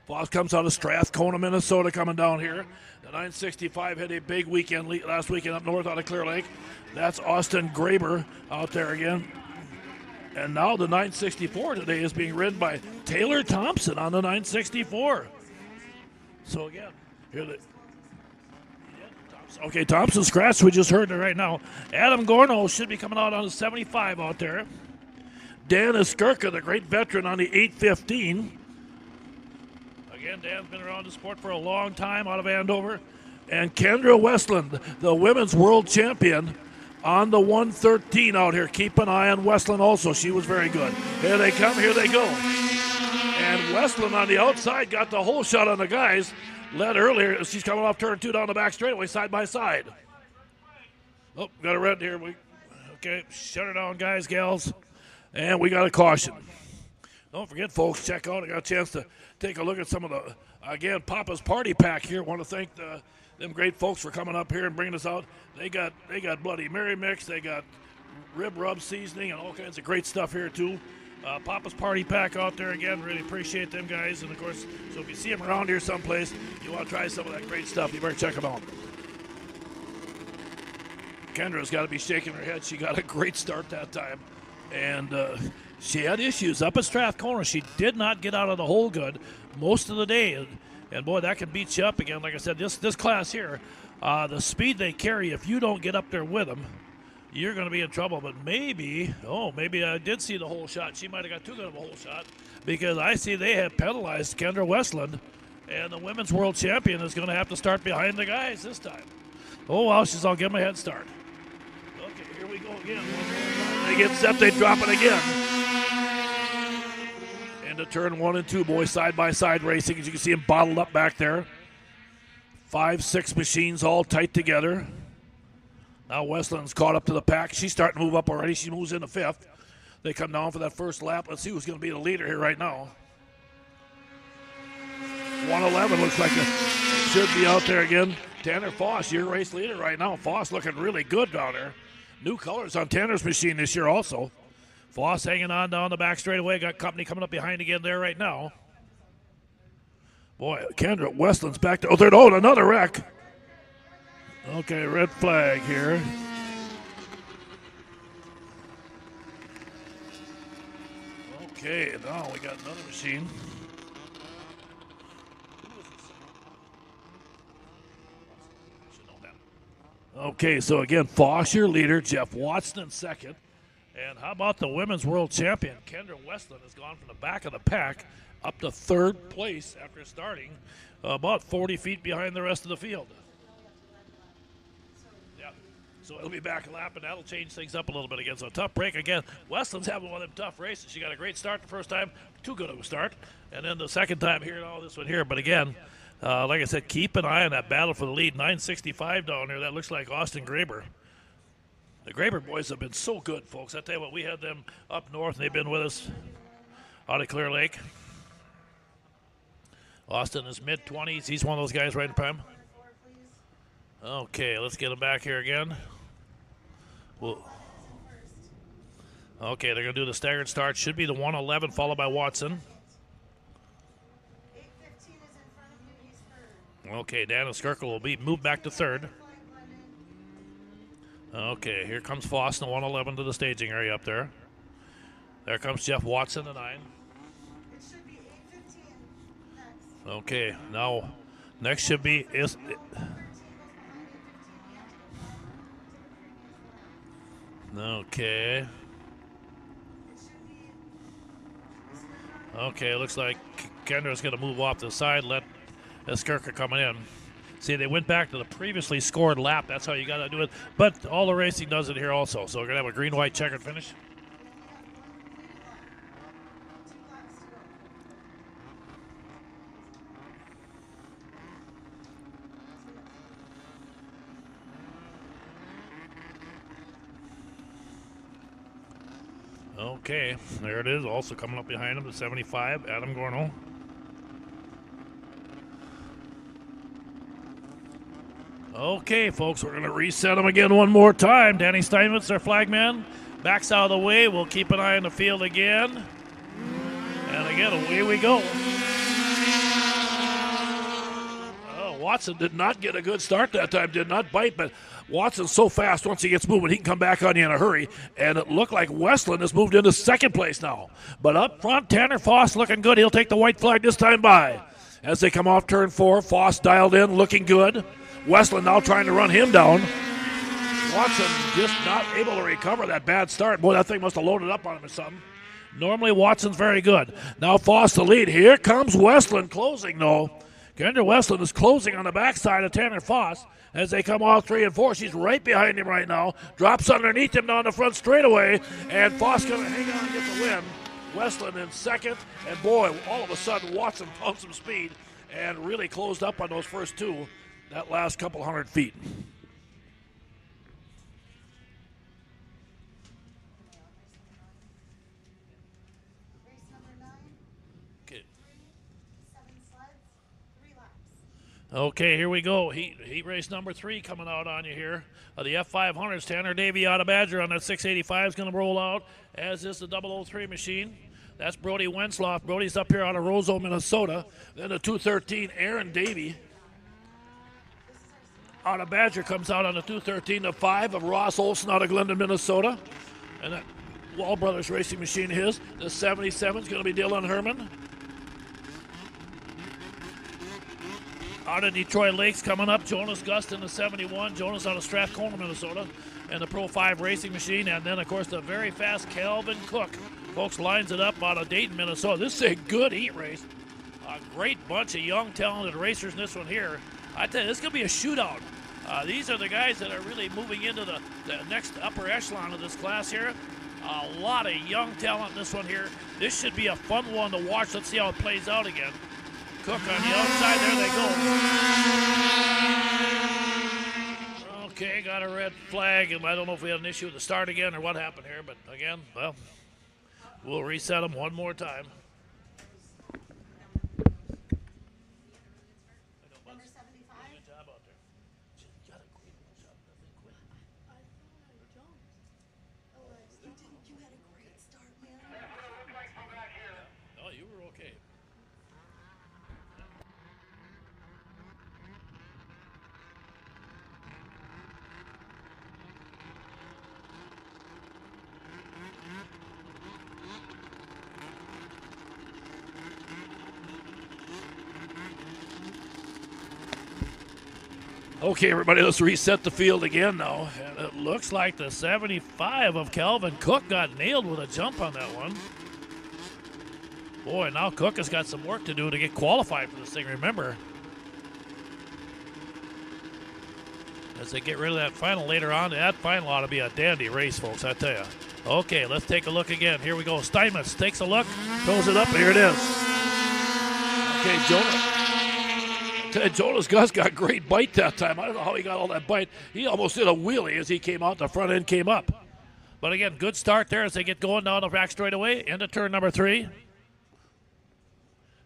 Foss comes out of Strathcona, Minnesota, coming down here. The 965 had a big weekend last weekend up north out of Clear Lake. That's Austin Graber out there again. And now the 964 today is being ridden by Taylor Thompson on the 964. So again, here they. Okay, Thompson scratch. We just heard it right now. Adam Gorno should be coming out on the 75 out there. Dan Iskirka, the great veteran, on the 815. Again, Dan's been around the sport for a long time out of Andover. And Kendra Westland, the women's world champion, on the 113 out here. Keep an eye on Westland also. She was very good. Here they come. Here they go. And Westland on the outside got the whole shot on the guys. Led earlier. She's coming off turn 2 down the back straightaway, side by side. Oh, got a red here. Okay, shut her down, guys, gals. And we got a caution. Don't forget, folks, check out. I got a chance to take a look at some of the, again, Papa's Party Pack here. Want to thank them great folks for coming up here and bringing us out. They got Bloody Mary mix. They got rib rub seasoning and all kinds of great stuff here, too. Papa's Party Pack out there again. Really appreciate them guys. And, of course, so if you see them around here someplace, you want to try some of that great stuff, you better check them out. Kendra's got to be shaking her head. She got a great start that time. And she had issues up at Strathcona. She did not get out of the hole good most of the day. And boy, that can beat you up again. Like I said, this class here, the speed they carry, if you don't get up there with them, you're going to be in trouble. But maybe I did see the hole shot. She might have got too good of a hole shot because I see they have penalized Kendra Westland, and the women's world champion is going to have to start behind the guys this time. Oh, well, I'll give them a head start. Okay, here we go again. They get set, they drop it again. Into turn 1 and 2, boys, side-by-side racing. As you can see them bottled up back there. 5, 6 machines all tight together. Now Westland's caught up to the pack. She's starting to move up already. She moves into 5th. They come down for that first lap. Let's see who's going to be the leader here right now. 111 looks like it should be out there again. Tanner Foss, your race leader right now. Foss looking really good down there. New colors on Tanner's machine this year also. Foss hanging on down the back straightaway. Got company coming up behind again there right now. Boy, Kendra Westland's back to, another wreck. Okay, red flag here. Okay, now we got another machine. Okay, so again, Foss, your leader. Jeff Watson in second. And how about the women's world champion? Kendra Westland has gone from the back of the pack up to 3rd place after starting about 40 feet behind the rest of the field. Yeah, so it'll be back a lap, and that'll change things up a little bit again. So tough break again. Westland's having one of them tough races. She got a great start the first time, too good of a start. And then the second time here and all this one here. But again, like I said, keep an eye on that battle for the lead. 965 down there. That looks like Austin Graber. The Graber boys have been so good, folks. I tell you what, we had them up north, and they've been with us out of Clear Lake. Austin is mid-20s. He's one of those guys right in prime. Okay, let's get him back here again. Okay, they're going to do the staggered start. Should be the 111 followed by Watson. 8:15 is in front of you. He's third. Okay, Dan Skirkle will be moved back to third. Flag, London. Okay, here comes Foss in the 111 to the staging area up there. There comes Jeff Watson, the 9. It should be 8:15 next. Okay, now next should be 13 goes behind 8:15. Okay. Okay, looks like Kendra's going to move off to the side, let Skirka coming in. See, they went back to the previously scored lap. That's how you got to do it. But all the racing does it here also. So we're going to have a green-white checkered finish. Okay, there it is. Also coming up behind him, the 75, Adam Gorno. Okay, folks, we're going to reset them again one more time. Danny Steinmetz, our flagman, backs out of the way. We'll keep an eye on the field again. And again, away we go. Oh, Watson did not get a good start that time, did not bite, but Watson's so fast, once he gets moving, he can come back on you in a hurry. And it looked like Westland has moved into second place now. But up front, Tanner Foss looking good. He'll take the white flag this time by. As they come off turn 4, Foss dialed in, looking good. Westland now trying to run him down. Watson just not able to recover that bad start. Boy, that thing must have loaded up on him or something. Normally, Watson's very good. Now Foss the lead. Here comes Westland closing, though. Kendra Westland is closing on the backside of Tanner Foss as they come off 3 and 4. She's right behind him right now. Drops underneath him down the front straightaway, and Foss going to hang on and get the win. Westland in second, and boy, all of a sudden Watson found some speed and really closed up on those first two, that last couple hundred feet. Race number 9. Okay. 7 sleds, 3 laps. Okay, here we go. Heat race number 3 coming out on you here. The F500s, Tanner Davey out of Badger on that 685 is going to roll out, as is the 003 machine. That's Brody Wensloff. Brody's up here out of Roseau, Minnesota. Then the 213, Aaron Davey out of Badger comes out on the 213. The 5 of Ross Olson out of Glendon, Minnesota. And that Wall Brothers racing machine his. The 77 is going to be Dylan Herman. Out of Detroit Lakes coming up, Jonas Gust in the 71. Jonas out of Strathcona, Minnesota. And the Pro 5 racing machine. And then, of course, the very fast Calvin Cook. Folks, lines it up out of Dayton, Minnesota. This is a good heat race. A great bunch of young, talented racers in this one here. I tell you, this is going to be a shootout. These are the guys that are really moving into the next upper echelon of this class here. A lot of young talent in this one here. This should be a fun one to watch. Let's see how it plays out again. Cook on the outside. There they go. Okay, got a red flag. And I don't know if we had an issue with the start again or what happened here. But again, well, we'll reset them one more time. Number 75. You had a great start, man. Oh, you were okay. Okay, everybody, let's reset the field again now. And it looks like the 75 of Calvin Cook got nailed with a jump on that one. Boy, now Cook has got some work to do to get qualified for this thing, remember. As they get rid of that final later on, that final ought to be a dandy race, folks, I tell you. Okay, let's take a look again. Here we go. Steinmetz takes a look, throws it up, and here it is. Okay, Jonas Gus got great bite that time. I don't know how he got all that bite. He almost did a wheelie as he came out. The front end came up. But again, good start there as they get going down the back straightaway into turn number 3.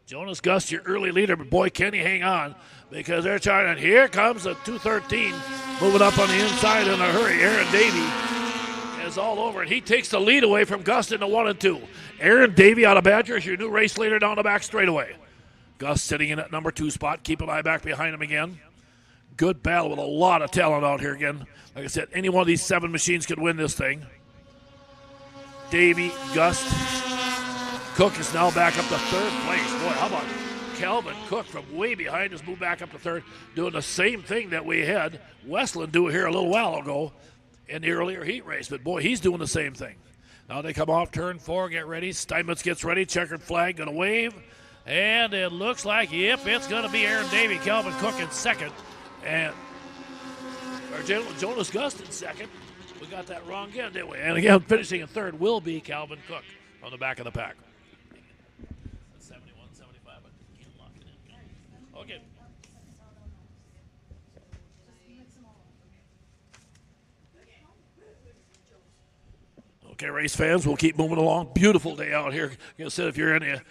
Jonas Gus, your early leader, but boy, can he hang on because they're trying. And here comes the 213 moving up on the inside in a hurry. Aaron Davey is all over, and he takes the lead away from Gus into 1 and 2. Aaron Davey out of Badger is your new race leader down the back straightaway. Gus sitting in at number 2 spot. Keep an eye back behind him again. Good battle with a lot of talent out here again. Like I said, any one of these 7 machines could win this thing. Davey, Gus. Cook is now back up to 3rd place. Boy, how about Calvin Cook from way behind has moved back up to 3rd, doing the same thing that we had Westland do here a little while ago in the earlier heat race. But boy, he's doing the same thing. Now they come off turn 4, get ready. Steinmetz gets ready, checkered flag, gonna wave. And it looks like, yep, it's gonna be Aaron Davey, Calvin Cook in 2nd. And Jonas Gust in 2nd. We got that wrong again, didn't we? And again, finishing in 3rd will be Calvin Cook on the back of the pack. 71, 75, but can't lock it in. Okay. Okay, race fans, we'll keep moving along. Beautiful day out here. Like I said, if you're in the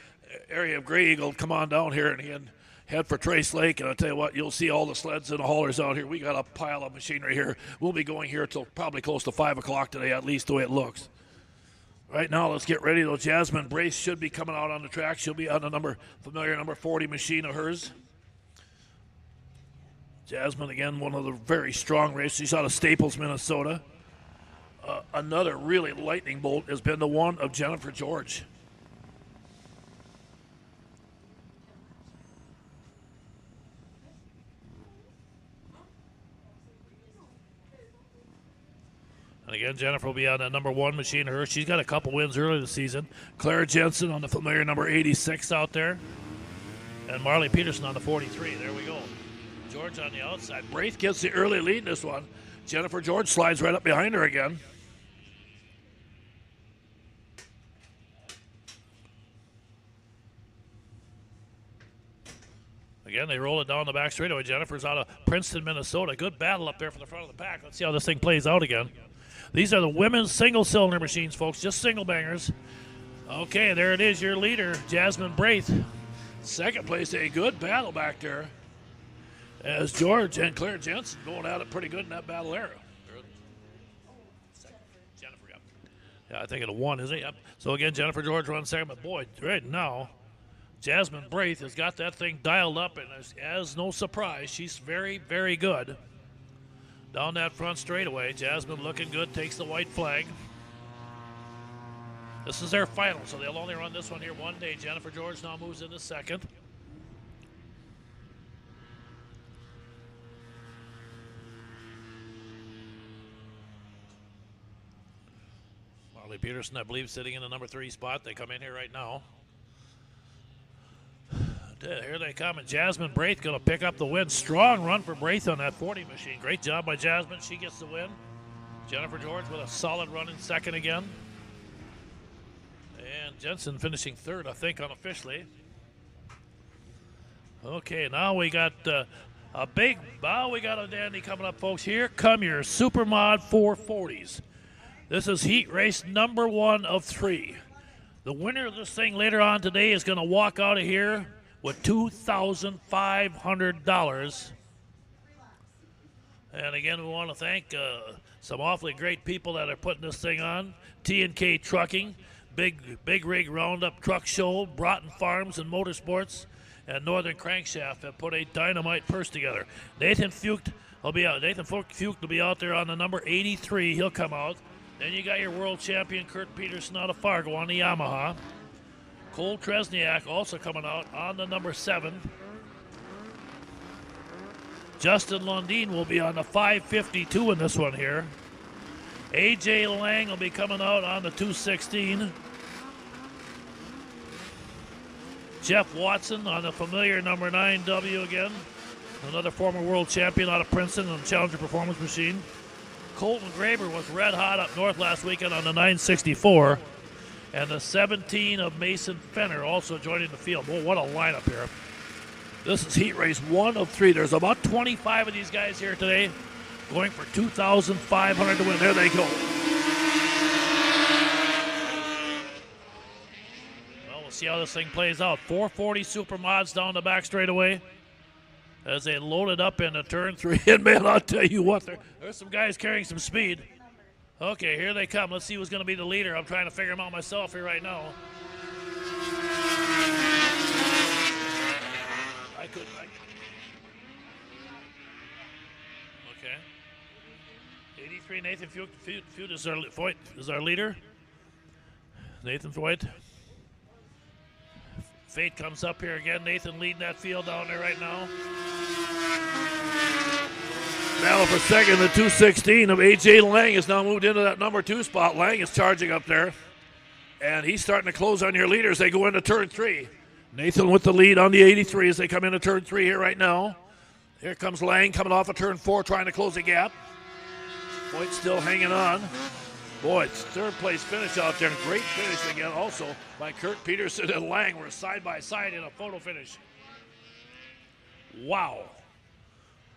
area of Grey Eagle, come on down here and again, head for Trace Lake, and I'll tell you what, you'll see all the sleds and the haulers out here. We got a pile of machinery here. We'll be going here till probably close to 5 o'clock today, at least the way it looks. Right now, let's get ready, though. Jasmine Brace should be coming out on the track. She'll be on the familiar number 40 machine of hers. Jasmine, again, one of the very strong races. She's out of Staples, Minnesota. Another really lightning bolt has been the one of Jennifer George. And again, Jennifer will be on that number 1 machine. She's got a couple wins early this season. Claire Jensen on the familiar number 86 out there. And Marley Peterson on the 43. There we go. George on the outside. Braith gets the early lead in this one. Jennifer George slides right up behind her again. Again, they roll it down the back straightaway. Jennifer's out of Princeton, Minnesota. Good battle up there for the front of the pack. Let's see how this thing plays out again. These are the women's single-cylinder machines, folks, just single bangers. Okay, there it is, your leader, Jasmine Braith. 2nd place, a good battle back there as George and Claire Jensen going at it pretty good in that battle there. Jennifer, yep. Yeah, I think it a 1, is it? Yep. So again, Jennifer George runs 2nd, but boy, right now, Jasmine Braith has got that thing dialed up, and as no surprise, she's very, very good. Down that front straightaway, Jasmine looking good, takes the white flag. This is their final, so they'll only run this one here one day. Jennifer George now moves into 2nd. Marley Peterson, I believe, sitting in the number 3 spot. They come in here right now. Here they come, and Jasmine Braith going to pick up the win. Strong run for Braith on that 40 machine. Great job by Jasmine. She gets the win. Jennifer George with a solid run in 2nd again. And Jensen finishing 3rd, I think, unofficially. Okay, now we got a dandy coming up, folks. Here come your Supermod 440s. This is heat race number 1 of 3. The winner of this thing later on today is going to walk out of here with $2,500. And again, we want to thank some awfully great people that are putting this thing on. T&K Trucking, Big Rig Roundup Truck Show, Broughton Farms and Motorsports, and Northern Crankshaft have put a dynamite purse together. Nathan Fucht will be out. Nathan Fucht will be out there on the number 83. He'll come out. Then you got your world champion Kurt Peterson out of Fargo on the Yamaha. Cole Tresniak also coming out on the number 7. Justin Lundin will be on the 552 in this one here. AJ Lang will be coming out on the 216. Jeff Watson on the familiar number 9W again. Another former world champion out of Princeton on the Challenger Performance Machine. Colton Graber was red hot up north last weekend on the 964. And the 17 of Mason Fenner also joining the field. Well, what a lineup here. This is heat race 1 of 3. There's about 25 of these guys here today going for $2,500 to win. There they go. Well, we'll see how this thing plays out. 440 Supermods down the back straightaway as they load it up into turn 3. And, man, I'll tell you what, there's some guys carrying some speed. Okay, here they come. Let's see who's going to be the leader. I'm trying to figure them out myself here right now. Okay. 83, Nathan Feud is our leader. Nathan Voigt. Fate comes up here again. Nathan leading that field down there right now. Battle for second, the 216 of A.J. Lang has now moved into that number 2 spot. Lang is charging up there. And he's starting to close on your leader as they go into turn 3. Nathan with the lead on the 83 as they come into turn 3 here right now. Here comes Lang coming off of turn 4 trying to close the gap. Voigt still hanging on. Boy, it's third place finish out there. Great finish again also by Kurt Peterson and Lang. We're side by side in a photo finish. Wow.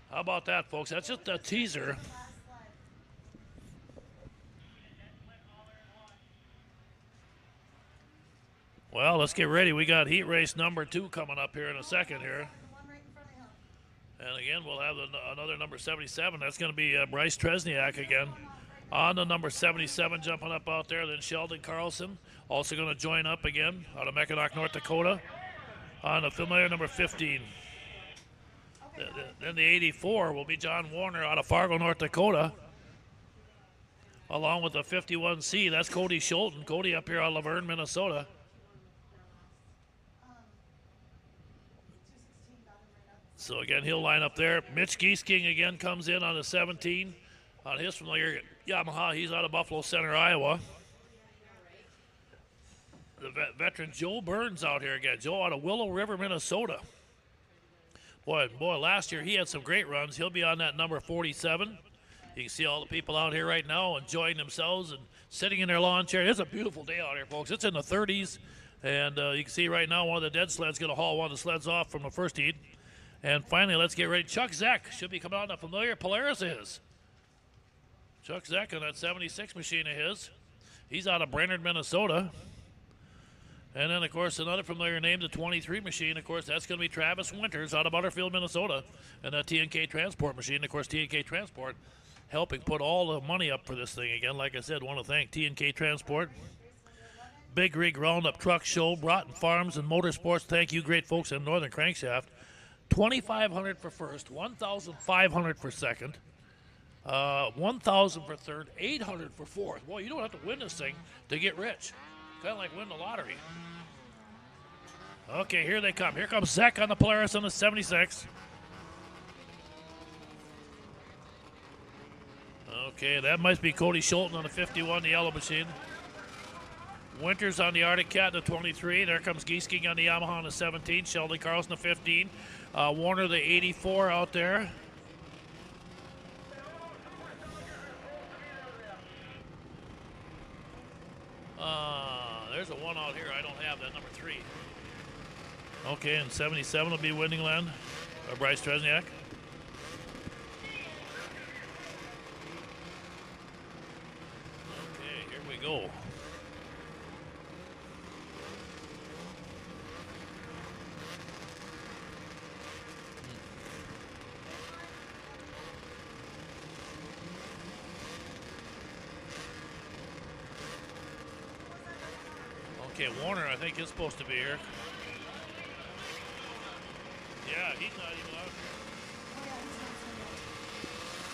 How about that, folks? That's just a teaser. Well, let's get ready. We got heat race number 2 coming up here in a second here. And again, we'll have another number 77. That's going to be Bryce Tresniak again. On the number 77 jumping up out there. Then Sheldon Carlson also going to join up again out of Mackinac, North Dakota. On the familiar number 15. Then the 84 will be John Warner out of Fargo, North Dakota. Along with the 51C, that's Cody Schulten. Cody up here out of Laverne, Minnesota. So again, he'll line up there. Mitch Giesking again comes in on the 17. On his familiar Yamaha, he's out of Buffalo Center, Iowa. The veteran Joe Burns out here again. Joe out of Willow River, Minnesota. Boy, last year he had some great runs. He'll be on that number 47. You can see all the people out here right now enjoying themselves and sitting in their lawn chair. It's a beautiful day out here, folks. It's in the 30s. And you can see right now one of the dead sleds going to haul one of the sleds off from the first heat. And finally, let's get ready. Chuck Zeck should be coming out in a familiar Polaris of his. Chuck Zeck on that 76 machine of his. He's out of Brainerd, Minnesota. And then, of course, another familiar name, the 23 machine. Of course, that's going to be Travis Winters out of Butterfield, Minnesota. And that T&K Transport machine. Of course, T&K Transport helping put all the money up for this thing again. Like I said, want to thank T&K Transport. Big Rig Roundup Truck Show, Broughton Farms and Motorsports. Thank you, great folks in Northern Crankshaft. $2,500 for first, $1,500 for second, $1,000 for third, $800 for fourth. Boy, you don't have to win this thing to get rich. Kind of like winning the lottery. Okay, here they come. Here comes Zach on the Polaris on the 76. Okay, that must be Cody Schulten on the 51, the yellow machine. Winters on the Arctic Cat, the 23. There comes Giesking on the Yamaha on the 17. Sheldon Carlson, the 15. Warner, the 84 out there. There's a one out here. I don't have that, number 3. Okay, and 77 will be Windingland, or Bryce Tresniak. Okay, here we go. Okay, Warner, I think, is supposed to be here. Yeah, he's not even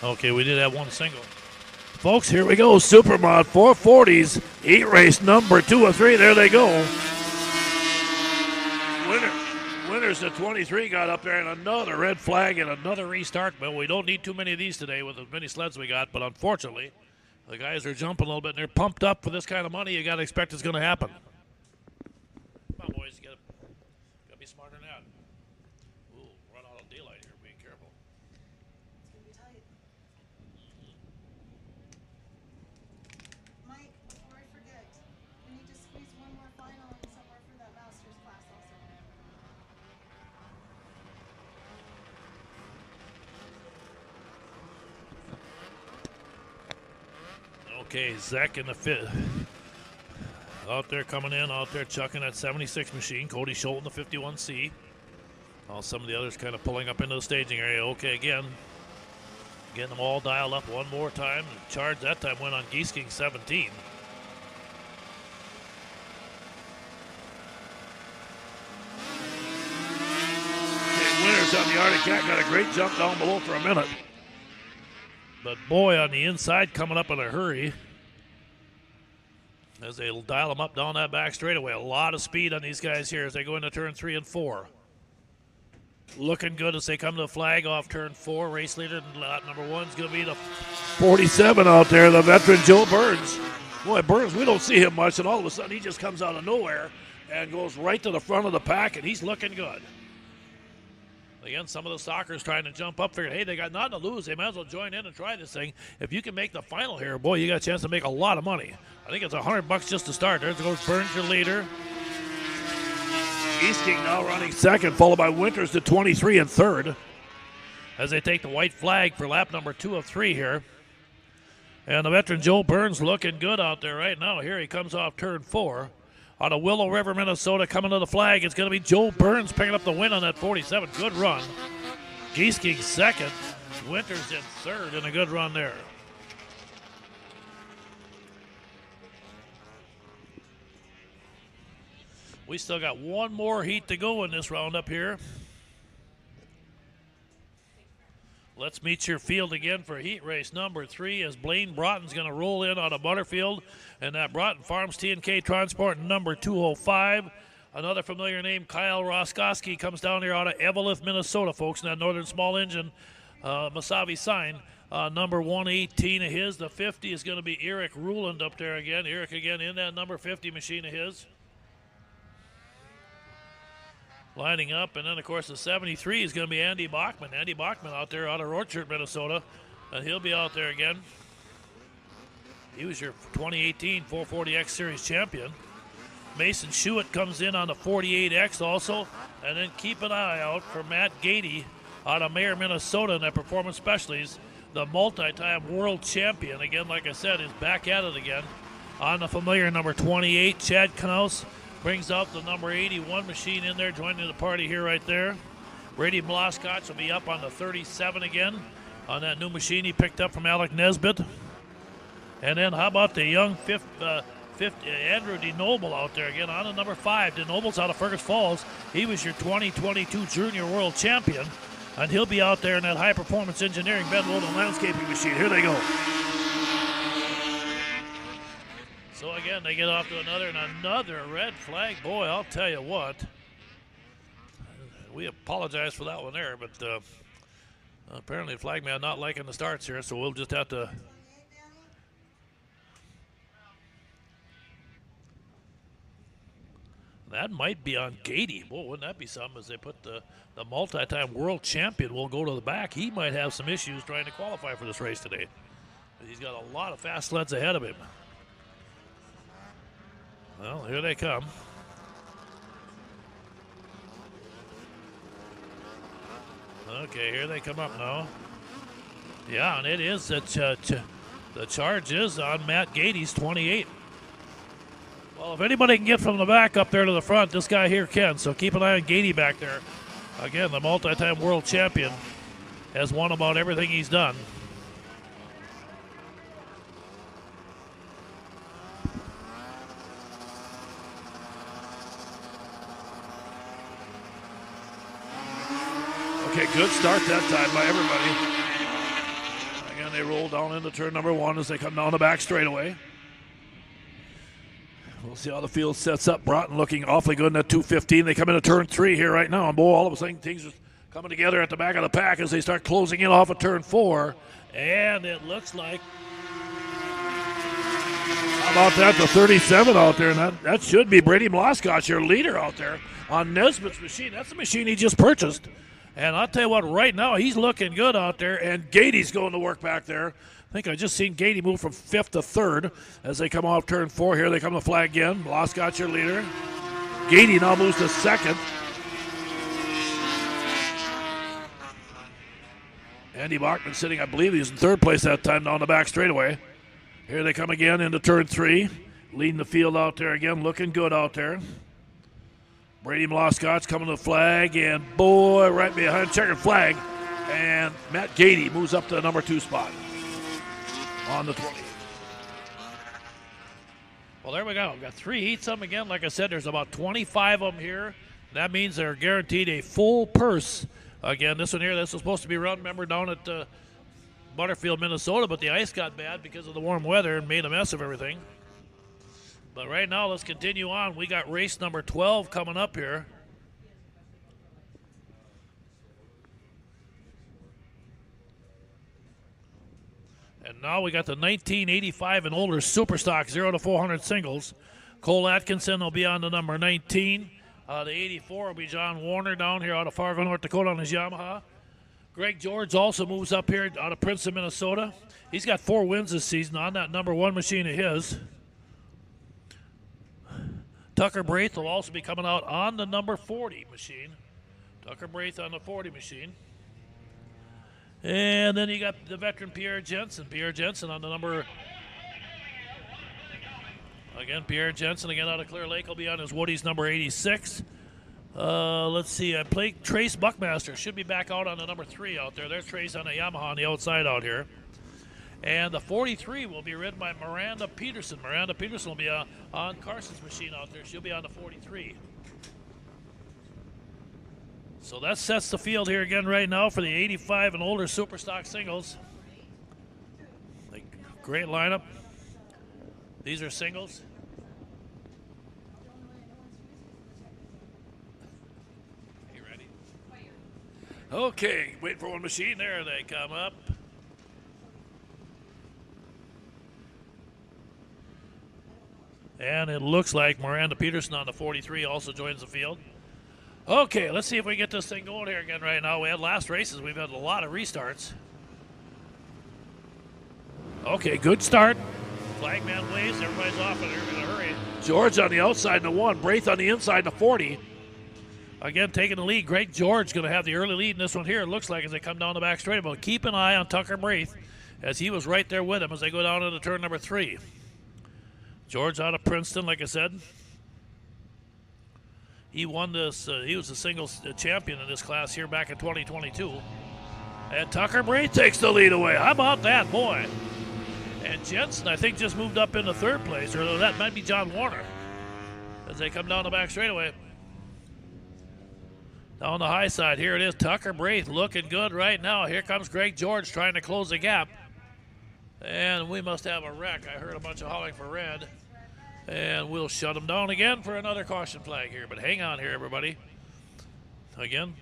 out. Okay, we did have one single. Folks, here we go. Supermod 440s, heat race number 2 of 3. There they go. Winners the 23 got up there, and another red flag and another restart. But we don't need too many of these today with as many sleds we got. But unfortunately, the guys are jumping a little bit, and they're pumped up for this kind of money. You got to expect it's going to happen. Come on, boys. You got to be smarter than that. Ooh, run out of daylight here. Be careful. It's going to be tight. Mike, before I forget, we need to squeeze one more final in somewhere for that master's class also. Okay, Zach in the 5th. Out there coming in, out there chucking that 76 machine. Cody Schulten, the 51C. All some of the others kind of pulling up into the staging area. Okay, again, Getting them all dialed up one more time. The charge that time went on Geese King 17. Winters on the Arctic Cat got a great jump down below for a minute. But boy, on the inside coming up in a hurry as they dial them up down that back straightaway. A lot of speed on these guys here as they go into turn 3 and 4. Looking good as they come to the flag off turn 4. Race leader lap number 1 is going to be the 47 out there, the veteran Joe Burns. Boy, Burns, we don't see him much, and all of a sudden he just comes out of nowhere and goes right to the front of the pack, and he's looking good. Again, some of the stalkers trying to jump up, figured, hey, they got nothing to lose. They might as well join in and try this thing. If you can make the final here, boy, you got a chance to make a lot of money. I think it's $100 just to start. There goes Burns, your leader. Geese King now running second, followed by Winters to 23 and third as they take the white flag for lap number 2 of 3 here. And the veteran Joe Burns looking good out there right now. Here he comes off turn 4. Out of Willow River, Minnesota, coming to the flag. It's going to be Joe Burns picking up the win on that 47. Good run. Geese King second. Winters in third, and a good run there. We still got one more heat to go in this roundup here. Let's meet your field again for heat race number 3 as Blaine Broughton's going to roll in out of Butterfield. And that Broughton Farms T&K Transport number 205. Another familiar name, Kyle Roskoski, comes down here out of Eveleth, Minnesota, folks, in that northern small engine Masavi sign. Number 118 of his. The 50 is going to be Eric Ruland up there again. Eric again in that number 50 machine of his. Lining up, and then, of course, the 73 is going to be Andy Bachman. Andy Bachman out there out of Orchard, Minnesota, and he'll be out there again. He was your 2018 440X Series champion. Mason Schuett comes in on the 48X also, and then keep an eye out for Matt Gady out of Mayer, Minnesota, in that Performance Specialties. The multi-time world champion, again, like I said, is back at it again. On the familiar number 28, Chad Knaus brings out the number 81 machine in there, joining the party here right there. Brady Mloskotch will be up on the 37 again on that new machine he picked up from Alec Nesbitt. And then how about the young fifth Andrew DeNoble out there again on the number 5. DeNoble's out of Fergus Falls. He was your 2022 Junior World Champion, and he'll be out there in that high-performance engineering bed load and landscaping machine. Here they go. So again, they get off to another red flag. Boy, I'll tell you what. We apologize for that one there, but apparently the flag man not liking the starts here, so we'll just have to. That might be on Gady. Boy, wouldn't that be something as they put the multi-time world champion will go to the back. He might have some issues trying to qualify for this race today. He's got a lot of fast sleds ahead of him. Well, here they come. Okay, here they come up now. Yeah, and it is the charge is on Matt Gady's 28. Well, if anybody can get from the back up there to the front, this guy here can. So keep an eye on Gady back there. Again, the multi-time world champion has won about everything he's done. Okay, good start that time by everybody. Again, they roll down into turn number 1 as they come down the back straightaway. We'll see how the field sets up. Broughton looking awfully good in that 215. They come into turn 3 here right now, and boy, all of a sudden things are coming together at the back of the pack as they start closing in off of turn 4. And it looks like, how about that, the 37 out there, and that should be Brady Mloskotch, your leader out there on Nesbitt's machine. That's the machine he just purchased. And I'll tell you what, right now he's looking good out there, and Gady's going to work back there. I think I just seen Gady move from 5th to 3rd as they come off turn 4 here. They come to the flag again. Mloskotch, your leader. Gady now moves to 2nd. Andy Bachman sitting, I believe he was in 3rd place that time down the back straightaway. Here they come again into turn 3. Leading the field out there again, looking good out there. Brady Mloskotch coming to the flag, and boy, right behind, checkered flag. And Matt Gady moves up to the number 2 spot on the 20. Well, there we go. We've got 3 heats of them again. Like I said, there's about 25 of them here. That means they're guaranteed a full purse. Again, this one here, this was supposed to be run, remember, down at Butterfield, Minnesota, but the ice got bad because of the warm weather and made a mess of everything. But right now, let's continue on. We got race number 12 coming up here. And now we got the 1985 and older Superstock 0 to 400 singles. Cole Atkinson will be on the number 19. The 84 will be John Warner down here out of Fargo, North Dakota on his Yamaha. Greg George also moves up here out of Princeton, Minnesota. He's got 4 wins this season on that number 1 machine of his. Tucker Braith will also be coming out on the number 40 machine. Tucker Braith on the 40 machine. And then you got the veteran Pierre Jensen. Pierre Jensen on the number... Again, Pierre Jensen, again out of Clear Lake, will be on his Woody's number 86. Let's see, I play Trace Buckmaster. Should be back out on the number 3 out there. There's Trace on a Yamaha on the outside out here. And the 43 will be ridden by Miranda Peterson. Miranda Peterson will be on Carson's machine out there. She'll be on the 43. So that sets the field here again right now for the 85 and older Superstock singles. Great lineup. These are singles. You ready? Okay, wait for one machine. There they come up. And it looks like Miranda Peterson on the 43 also joins the field. Okay, let's see if we get this thing going here again right now. We had last races. We've had a lot of restarts. Okay, good start. Flagman waves. Everybody's off in a hurry. George on the outside in the 1. Braith on the inside in the 40. Again, taking the lead. Greg George going to have the early lead in this one here, it looks like, as they come down the back straight. But keep an eye on Tucker Braith, as he was right there with him as they go down into turn number 3. George out of Princeton, like I said. He won this. He was the singles champion in this class here back in 2022. And Tucker Braith takes the lead away. How about that, boy? And Jensen, I think, just moved up into 3rd place, or that might be John Warner, as they come down the back straightaway. Down the high side, here it is. Tucker Braith looking good right now. Here comes Greg George trying to close the gap. And we must have a wreck. I heard a bunch of hauling for red. And we'll shut them down again for another caution flag here. But hang on here, everybody. Again,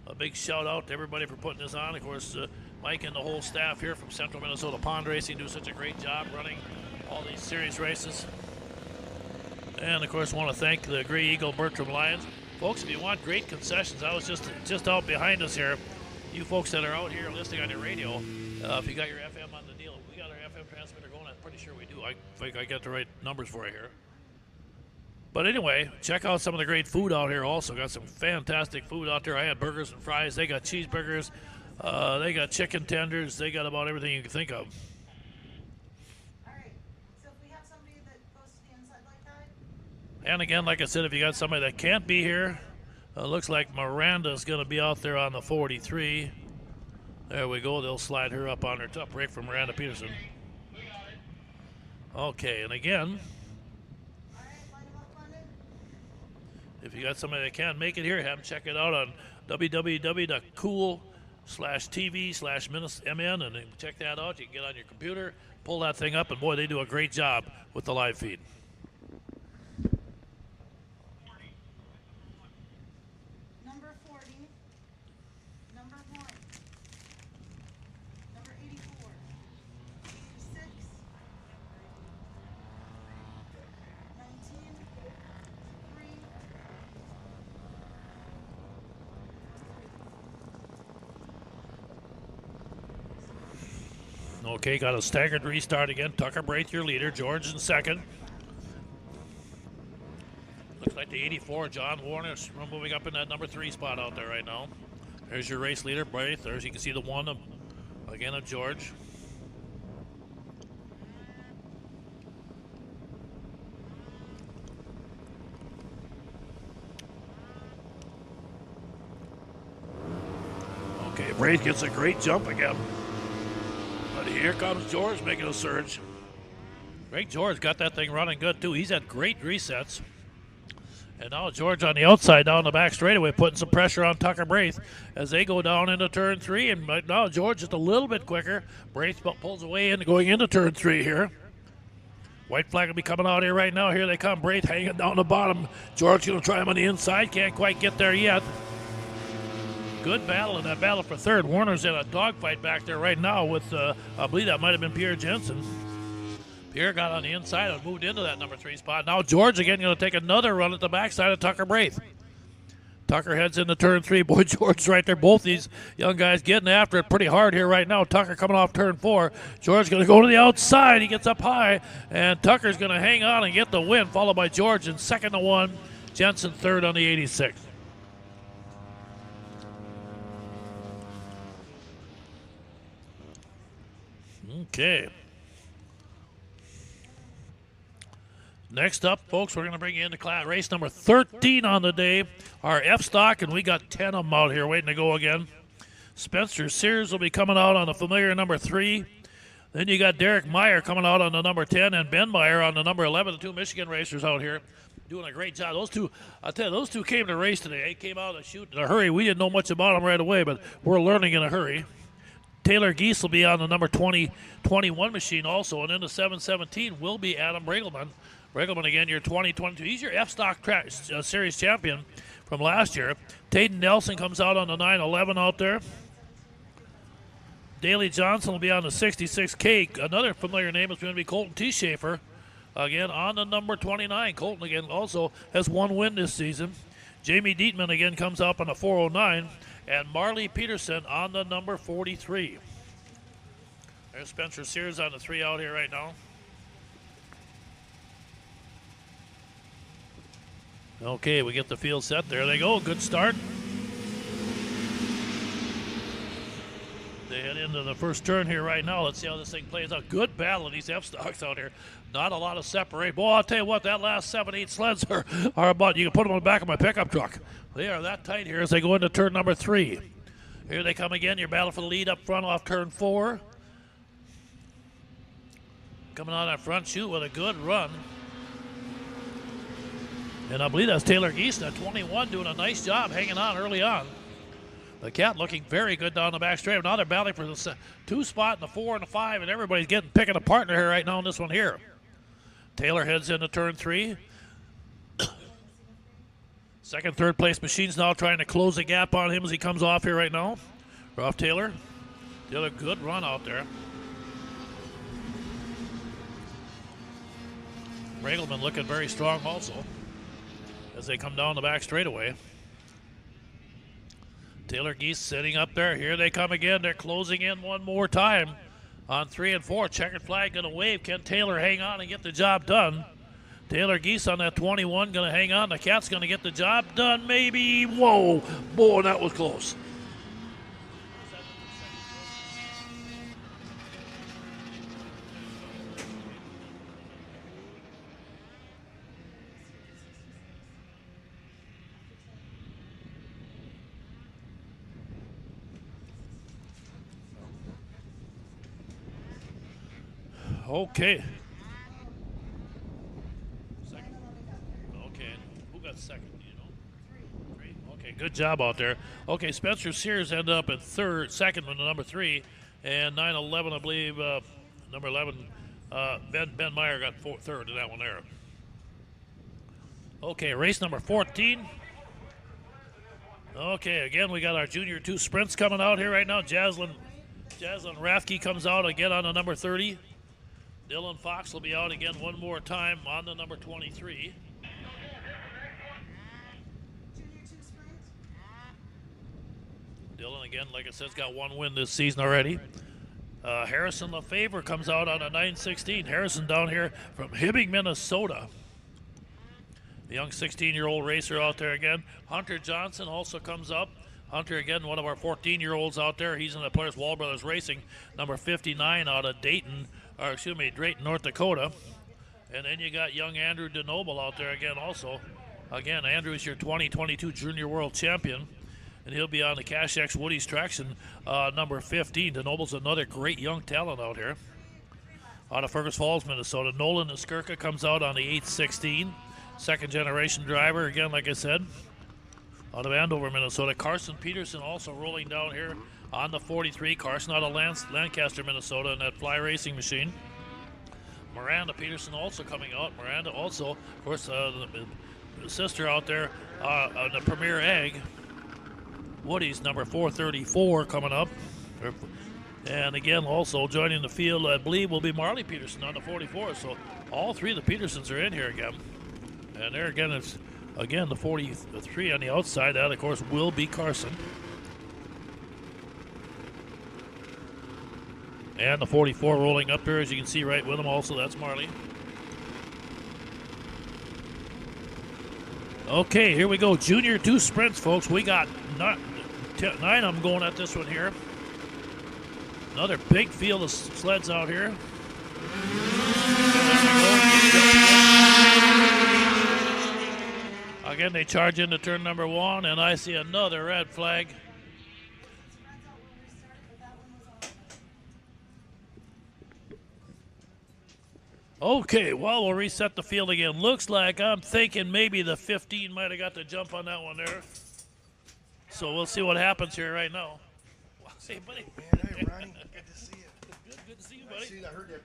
a big shout out to everybody for putting this on. Of course, Mike and the whole staff here from Central Minnesota Pond Racing do such a great job running all these series races. And, of course, want to thank the Gray Eagle Bertram Lions. Folks, if you want great concessions, I was just out behind us here. You folks that are out here listening on your radio, if you got your FM on the deal, we got our FM transmitter going. I'm pretty sure we do. I think I got the right numbers for you here. But anyway, check out some of the great food out here also. Got some fantastic food out there. I had burgers and fries. They got cheeseburgers. They got chicken tenders. They got about everything you can think of. All right. So if we have somebody that goes to the inside like that. And again, like I said, if you got somebody that can't be here, looks like Miranda's going to be out there on the 43. There we go. They'll slide her up on her top break from Miranda Peterson. Okay, and again, if you got somebody that can't make it here, have them check it out on www.cool/TV/MN, and check that out. You can get on your computer, pull that thing up, and boy, they do a great job with the live feed. Number 40. Number 1. Number 84. 86. 19. 3. Okay, got a staggered restart again. Tucker Braith, your leader. George in second. Looks like the 84, John Warner, moving up in that number 3 spot out there right now. There's your race leader, Braith. There's, you can see the 1 of, again, of George. Okay, Braith gets a great jump again. But here comes George making a surge. Greg George got that thing running good, too. He's had great resets. And now George on the outside down the back straightaway, putting some pressure on Tucker Braith as they go down into turn 3. And right now George just a little bit quicker. Braith pulls away and going into turn 3 here. White flag will be coming out here right now. Here they come. Braith hanging down the bottom. George going to try him on the inside. Can't quite get there yet. Good battle in that battle for third. Warner's in a dogfight back there right now with, I believe that might have been Pierre Jensen. Pierre got on the inside and moved into that number 3 spot. Now George again going to take another run at the backside of Tucker Braith. Tucker heads into turn 3. Boy, George's right there. Both these young guys getting after it pretty hard here right now. Tucker coming off turn 4. George going to go to the outside. He gets up high, and Tucker's going to hang on and get the win, followed by George in second to 1. Jensen third on the 86. Okay. Next up, folks, we're going to bring you into class race number 13 on the day, our F-Stock, and we got 10 of them out here waiting to go again. Spencer Sears will be coming out on the familiar number 3. Then you got Derek Meyer coming out on the number 10 and Ben Meyer on the number 11, the two Michigan racers out here doing a great job. Those two, I'll tell you, those two came to race today. They came out to shoot in a hurry. We didn't know much about them right away, but we're learning in a hurry. Taylor Geese will be on the number 2021 machine also, and in the 717 will be Adam Bregelman. Bregelman again, your 2022. He's your F-Stock Series champion from last year. Tayden Nelson comes out on the 911 out there. Daley Johnson will be on the 66K. Another familiar name is going to be Colton T. Schaefer. Again, on the number 29. Colton, again, also has one win this season. Jamie Dietman, again, comes up on the 409. And Marley Peterson on the number 43. There's Spencer Sears on the 3 out here right now. Okay, we get the field set. There they go. Good start. They head into the first turn here right now. Let's see how this thing plays out. Good battle of these F-Stocks out here. Not a lot of separate. Boy, I'll tell you what, that last 7-8 sleds are about, you can put them on the back of my pickup truck. They are that tight here as they go into turn number 3. Here they come again. Your battle for the lead up front off turn 4. Coming on that front chute with a good run. And I believe that's Taylor Geese at 21 doing a nice job hanging on early on. The Cat looking very good down the back straight. Now they're battling for the 2 spot and the 4 and the 5, and everybody's picking a partner here right now in this one here. Taylor heads into turn 3. Second, third place machines now trying to close the gap on him as he comes off here right now. Off Taylor. Taylor, good run out there. Regelman looking very strong also as they come down the back straightaway. Taylor Geese sitting up there. Here they come again. They're closing in one more time on 3 and 4. Checkered flag going to wave. Can Taylor hang on and get the job done? Taylor Geese on that 21 going to hang on. The Cat's going to get the job done. Maybe. Whoa. Boy, that was close. Okay. Second. Okay. Who got second? Do you know? 3. Okay. Good job out there. Okay. Spencer Sears ended up at second with the number 3, and 911, I believe, number 11. Ben Meyer got third in that one there. Okay. Race number 14. Okay. Again, we got our Junior 2 sprints coming out here right now. Jaslyn Rathke comes out again on the number 30. Dylan Fox will be out again one more time on the number 23. Dylan, again, like I said, has got one win this season already. Harrison LaFavor comes out on a 916. Harrison down here from Hibbing, Minnesota. The young 16-year-old racer out there again. Hunter Johnson also comes up. Hunter, again, one of our 14-year-olds out there. He's in the Players Wall Brothers Racing, number 59 out of Drayton, North Dakota. And then you got young Andrew DeNoble out there again also. Again, Andrew's your 2022 Junior World Champion. and he'll be on the Cash X Woody's Traction number 15. DeNoble's another great young talent out here. Out of Fergus Falls, Minnesota. Nolan Skirka comes out on the 816. Second generation driver, again, like I said, out of Andover, Minnesota. Carson Peterson also rolling down here on the 43. Carson out of Lancaster, Minnesota, in that fly racing machine. Miranda Peterson also coming out. Miranda also, of course, the sister out there on the Premier Ag. Woody's number 434 coming up. And again, also joining the field, I believe, will be Marley Peterson on the 44. So all three of the Petersons are in here again. And there again, it's again the 43 on the outside. That, of course, will be Carson. And the 44 rolling up there, as you can see right with him also, that's Marley. Okay, here we go. Junior 2 sprints, folks. We got 9 of them going at this one here. Another big field of sleds out here. Again, they charge into turn number 1, and I see another red flag. Okay, well, we'll reset the field again. Looks like I'm thinking maybe the 15 might have got the jump on that one there. So we'll see what happens here right now. Hey, buddy. Man, hey, Ronnie. Good to see you. Good to see you, buddy. I heard that.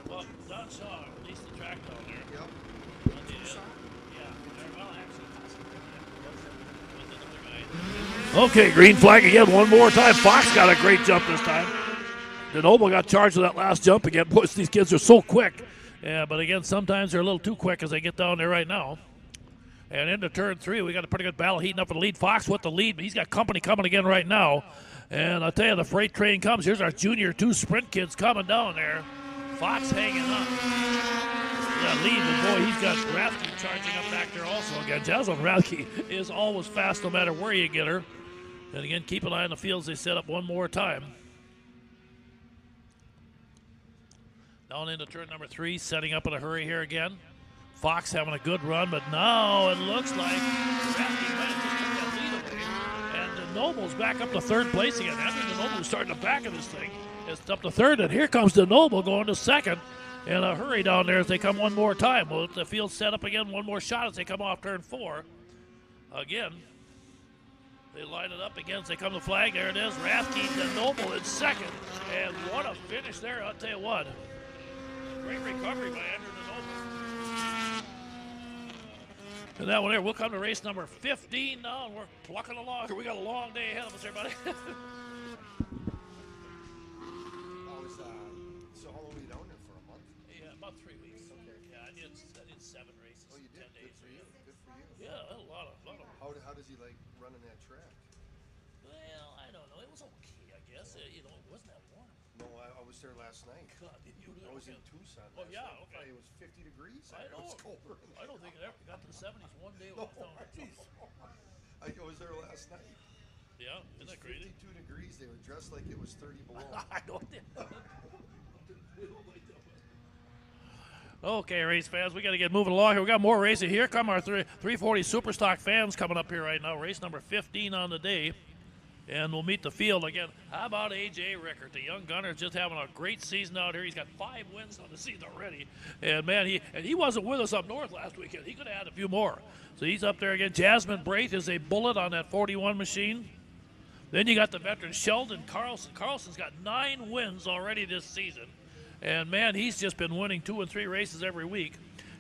Well, Don Shaw released the track down there. Yep. Okay, green flag again one more time. Fox got a great jump this time. DeNoble got charged with that last jump again. Boy, these kids are so quick. Yeah, but again, sometimes they're a little too quick as they get down there right now. And into turn 3, we got a pretty good battle heating up for the lead. Fox with the lead, but he's got company coming again right now. And I'll tell you, the freight train comes. Here's our junior 2 sprint kids coming down there. Fox hanging up. Yeah, lead, but boy, he's got Rathke charging up back there also again. Jaslyn Rathke is always fast no matter where you get her. And again, keep an eye on the fields they set up one more time. Down into turn number 3, setting up in a hurry here again. Fox having a good run, but now it looks like Rathke might have just took that lead away. And DeNoble's back up to 3rd place again. After DeNoble's starting to back of this thing. It's up to 3rd, and here comes DeNoble going to 2nd. In a hurry down there as they come one more time. Well, the field set up again, one more shot as they come off turn 4. Again, they line it up again as they come to flag. There it is. Rathke, DeNoble in 2nd. And what a finish there, I'll tell you what. Great recovery by Andrew DeNoble. And that one there, we'll come to race number 15 now, and we're plucking along. We got a long day ahead of us, everybody. So how long were you down there for? A month? Yeah, about 3 weeks. Okay. Yeah, I did 7 races. Oh, you did? 10 days. Good for you. Good for you. Yeah, a lot of. How does he like running that track? Well, I don't know. It was okay, I guess. It wasn't that warm. No, I was there last night. God, I was in Tucson. Oh, yeah, night. okay. It was 50 degrees. I know. It was colder. I don't think it ever got to the 70s one day. No, When I was there last night. Yeah, isn't that crazy? 52 degrees. They were dressed like it was 30 below. I don't think. Okay, race fans, we got to get moving along here. We got more racing. Here come our 340 Superstock fans coming up here right now. Race number 15 on the day. And we'll meet the field again. How about A.J. Rickert? The young gunner is just having a great season out here. He's got 5 wins on the season already. And, man, he wasn't with us up north last weekend. He could have had a few more. So he's up there again. Jasmine Braith is a bullet on that 41 machine. Then you got the veteran Sheldon Carlson. Carlson's got 9 wins already this season. And, man, he's just been winning 2 and 3 races every week.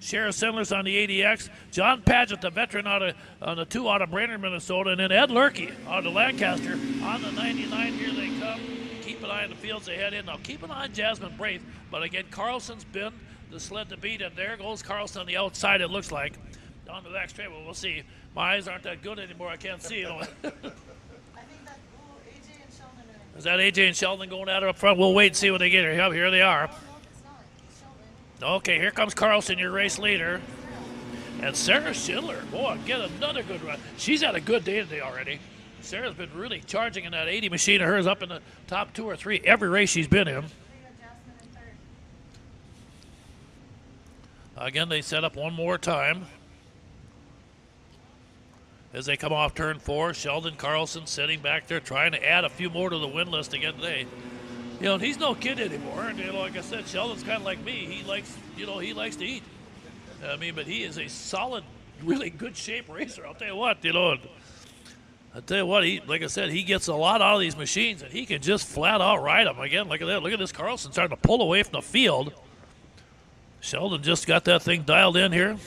Sheriff Sendler's on the 80X. John Padgett, the veteran on the 2 out of Brainerd, Minnesota. And then Ed Lurkey out of Lancaster on the 99. Here they come. Keep an eye on the fields they head in. Now, keep an eye on Jasmine Braith. But, again, Carlson's been the sled to beat. And there goes Carlson on the outside, it looks like. Down the back straight. Well, we'll see. My eyes aren't that good anymore. I can't see. I think that AJ and Sheldon are Is that AJ and Sheldon going at it up front? We'll wait and see what they get here. Yep, here they are. Okay, here comes Carlson, your race leader. And Sarah Schindler, boy, get another good run. She's had a good day today already. Sarah's been really charging in that 80 machine of hers, up in the top 2 or 3 every race she's been in. Again, they set up one more time. As they come off turn 4, Sheldon Carlson sitting back there trying to add a few more to the win list again today. You know, and he's no kid anymore. And, you know, like I said, Sheldon's kind of like me. He likes, you know, he likes to eat. I mean, but he is a solid, really good shape racer. I'll tell you what, you know. I'll tell you what, he, like I said, he gets a lot out of these machines, and he can just flat out ride them. Again, look at that. Look at this Carlson starting to pull away from the field. Sheldon just got that thing dialed in here.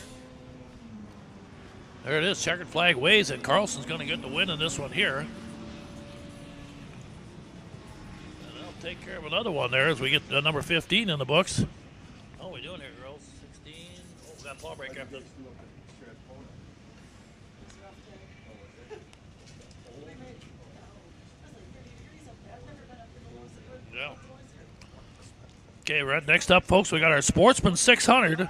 There it is. Checkered flag waves, and Carlson's going to get the win in this one here. And they'll take care of another one there as we get number 15 in the books. How are we doing here, girls? 16. Oh, we got ball break after this. Yeah. Okay, right, next up, folks, we got our Sportsman 600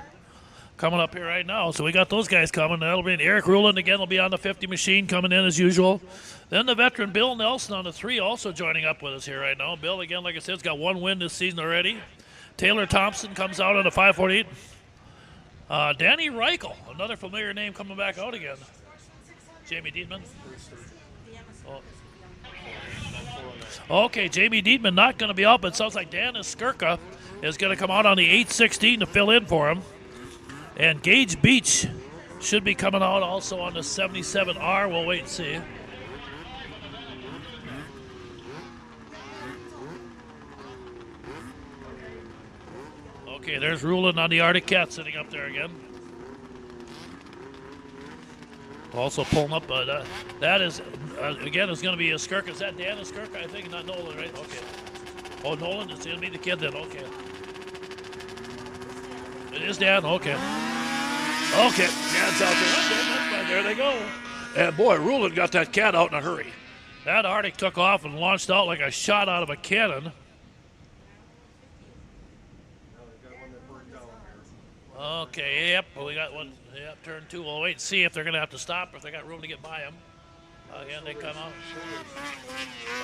coming up here right now. So we got those guys coming. That'll be Eric Ruland again. Will be on the 50 machine coming in as usual. Then the veteran Bill Nelson on the 3 also joining up with us here right now. Bill, again, like I said, has got 1 win this season already. Taylor Thompson comes out on the 548. Danny Reichel, another familiar name coming back out again. Jamie Dietman. Okay, Jamie Dietman not going to be out, but it sounds like Dan Skirka is going to come out on the 816 to fill in for him. And Gage Beach should be coming out also on the 77R. We'll wait and see. Okay, there's Ruland on the Arctic Cat sitting up there again. Also pulling up, but that is, again, is going to be a Skirk. Is that Dan Skirk? I think, not Nolan, right? Okay. Oh, Nolan, it's going to be the kid then, okay. It is Dan, okay. Okay, Dan's out there. There they go. And boy, Ruland got that cat out in a hurry. That Arctic took off and launched out like a shot out of a cannon. Okay, yep, we got one. Yep, turn 2. We'll wait and see if they're going to have to stop or if they got room to get by him. Again, they come out.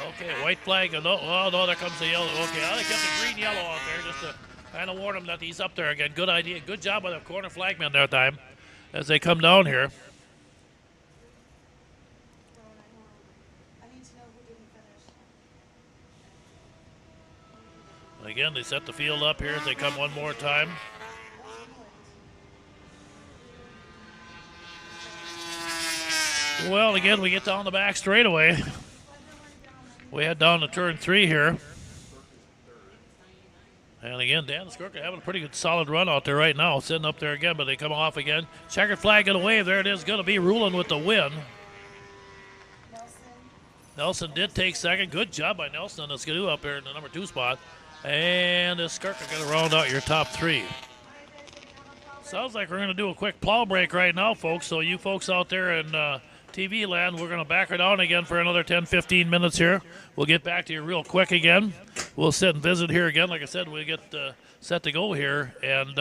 Okay, white flag. Oh, no, there comes the yellow. Okay, they kept the green yellow out there just to kind of warn him that he's up there again. Good idea. Good job by the corner flagman that time as they come down here. Again, they set the field up here as they come one more time. Well, again, we get down the back straightaway. We head down to turn 3 here. And again, Dan Skirka having a pretty good solid run out there right now, sitting up there again, but they come off again. Checkered flag in a wave. There it is, going to be Ruland with the win. Nelson did take second. Good job by Nelson on the skidoo up there in the number 2 spot. And Skirka going to round out your top 3. Sounds like we're going to do a quick plow break right now, folks. So you folks out there in TV land, we're going to back her down again for another 10-15 minutes here. We'll get back to you real quick again. We'll sit and visit here again. Like I said, we get set to go here and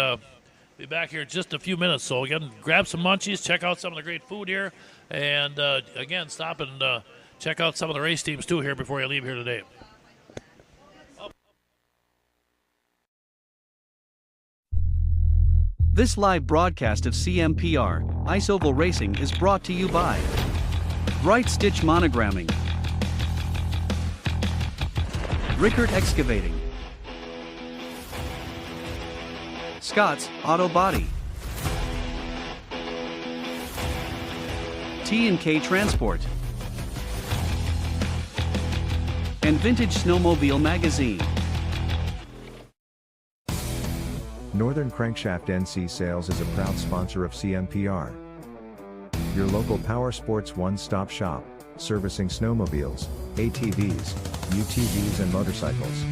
be back here in just a few minutes. So again, grab some munchies, check out some of the great food here, and again, stop and check out some of the race teams too here before you leave here today. This live broadcast of CMPR, Ice Oval Racing is brought to you by Bright Stitch Monogramming, Rickert Excavating, Scott's Auto Body, T&K Transport, and Vintage Snowmobile Magazine. Northern Crankshaft NC Sales is a proud sponsor of CMPR. Your local power sports one-stop shop, servicing snowmobiles, ATVs, UTVs and motorcycles.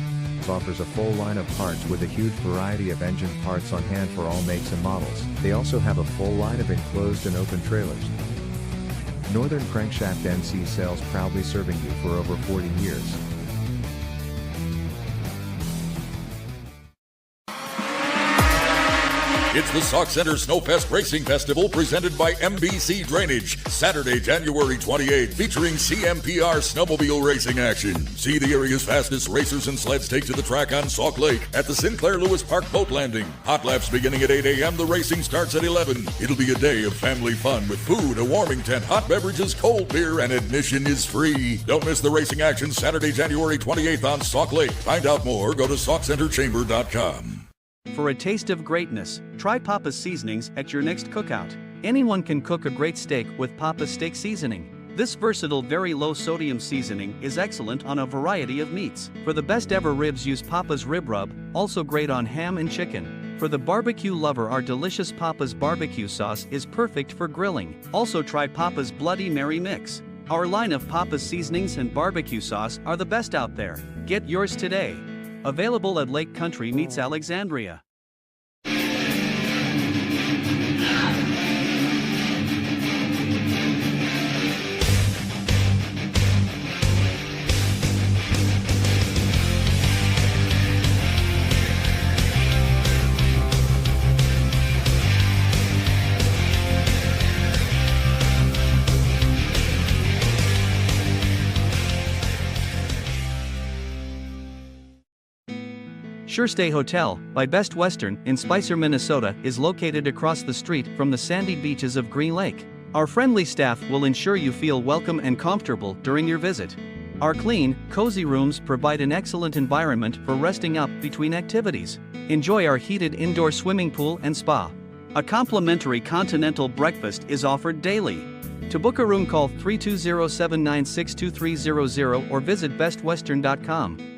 Offers a full line of parts with a huge variety of engine parts on hand for all makes and models. They also have a full line of enclosed and open trailers. Northern Crankshaft NC Sales, proudly serving you for over 40 years. It's the Sauk Center Snowfest Racing Festival presented by MBC Drainage. Saturday, January 28th, featuring CMPR snowmobile racing action. See the area's fastest racers and sleds take to the track on Sauk Lake at the Sinclair Lewis Park boat landing. Hot laps beginning at 8 a.m. The racing starts at 11. It'll be a day of family fun with food, a warming tent, hot beverages, cold beer, and admission is free. Don't miss the racing action Saturday, January 28th on Sauk Lake. Find out more, go to SaukCenterChamber.com. For a taste of greatness, try Papa's seasonings at your next cookout. Anyone can cook a great steak with Papa's steak seasoning. This versatile, very low sodium seasoning is excellent on a variety of meats. For the best ever ribs, use Papa's Rib Rub, also great on ham and chicken. For the barbecue lover, our delicious Papa's barbecue sauce is perfect for grilling. Also try Papa's Bloody Mary mix. Our line of Papa's seasonings and barbecue sauce are the best out there. Get yours today. Available at Lake Country Meats Alexandria. SureStay Hotel by Best Western in Spicer, Minnesota is located across the street from the sandy beaches of Green Lake. Our friendly staff will ensure you feel welcome and comfortable during your visit. Our clean, cozy rooms provide an excellent environment for resting up between activities. Enjoy our heated indoor swimming pool and spa. A complimentary continental breakfast is offered daily. To book a room, call 320-796-2300 or visit bestwestern.com.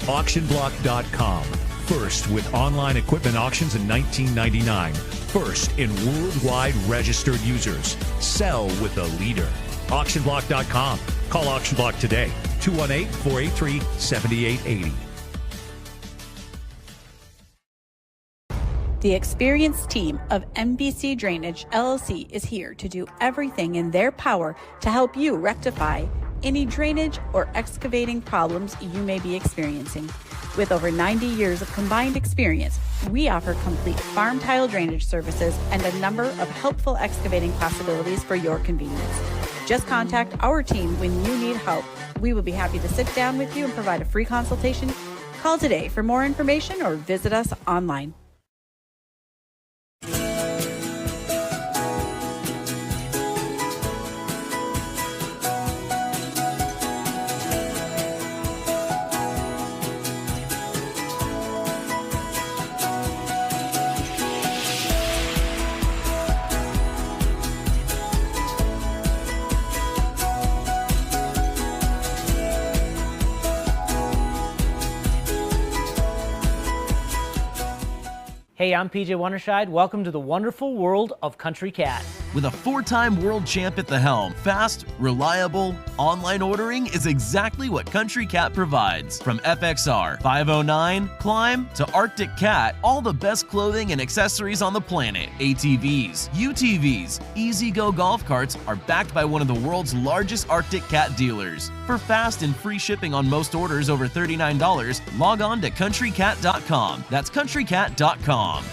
Auctionblock.com. First with online equipment auctions in 1999. First in worldwide registered users. Sell with a leader. Auctionblock.com. Call Auctionblock today. 218-483-7880. The experienced team of MBC Drainage LLC is here to do everything in their power to help you rectify any drainage or excavating problems you may be experiencing. With over 90 years of combined experience, we offer complete farm tile drainage services and a number of helpful excavating possibilities for your convenience. Just contact our team when you need help. We will be happy to sit down with you and provide a free consultation. Call today for more information or visit us online. Hey, I'm PJ Wondershide. Welcome to the wonderful world of Country Cat. With a 4-time world champ at the helm, fast, reliable, online ordering is exactly what Country Cat provides. From FXR, 509, Climb, to Arctic Cat, all the best clothing and accessories on the planet. ATVs, UTVs, E-Z-Go golf carts are backed by one of the world's largest Arctic Cat dealers. For fast and free shipping on most orders over $39, log on to countrycat.com. That's countrycat.com.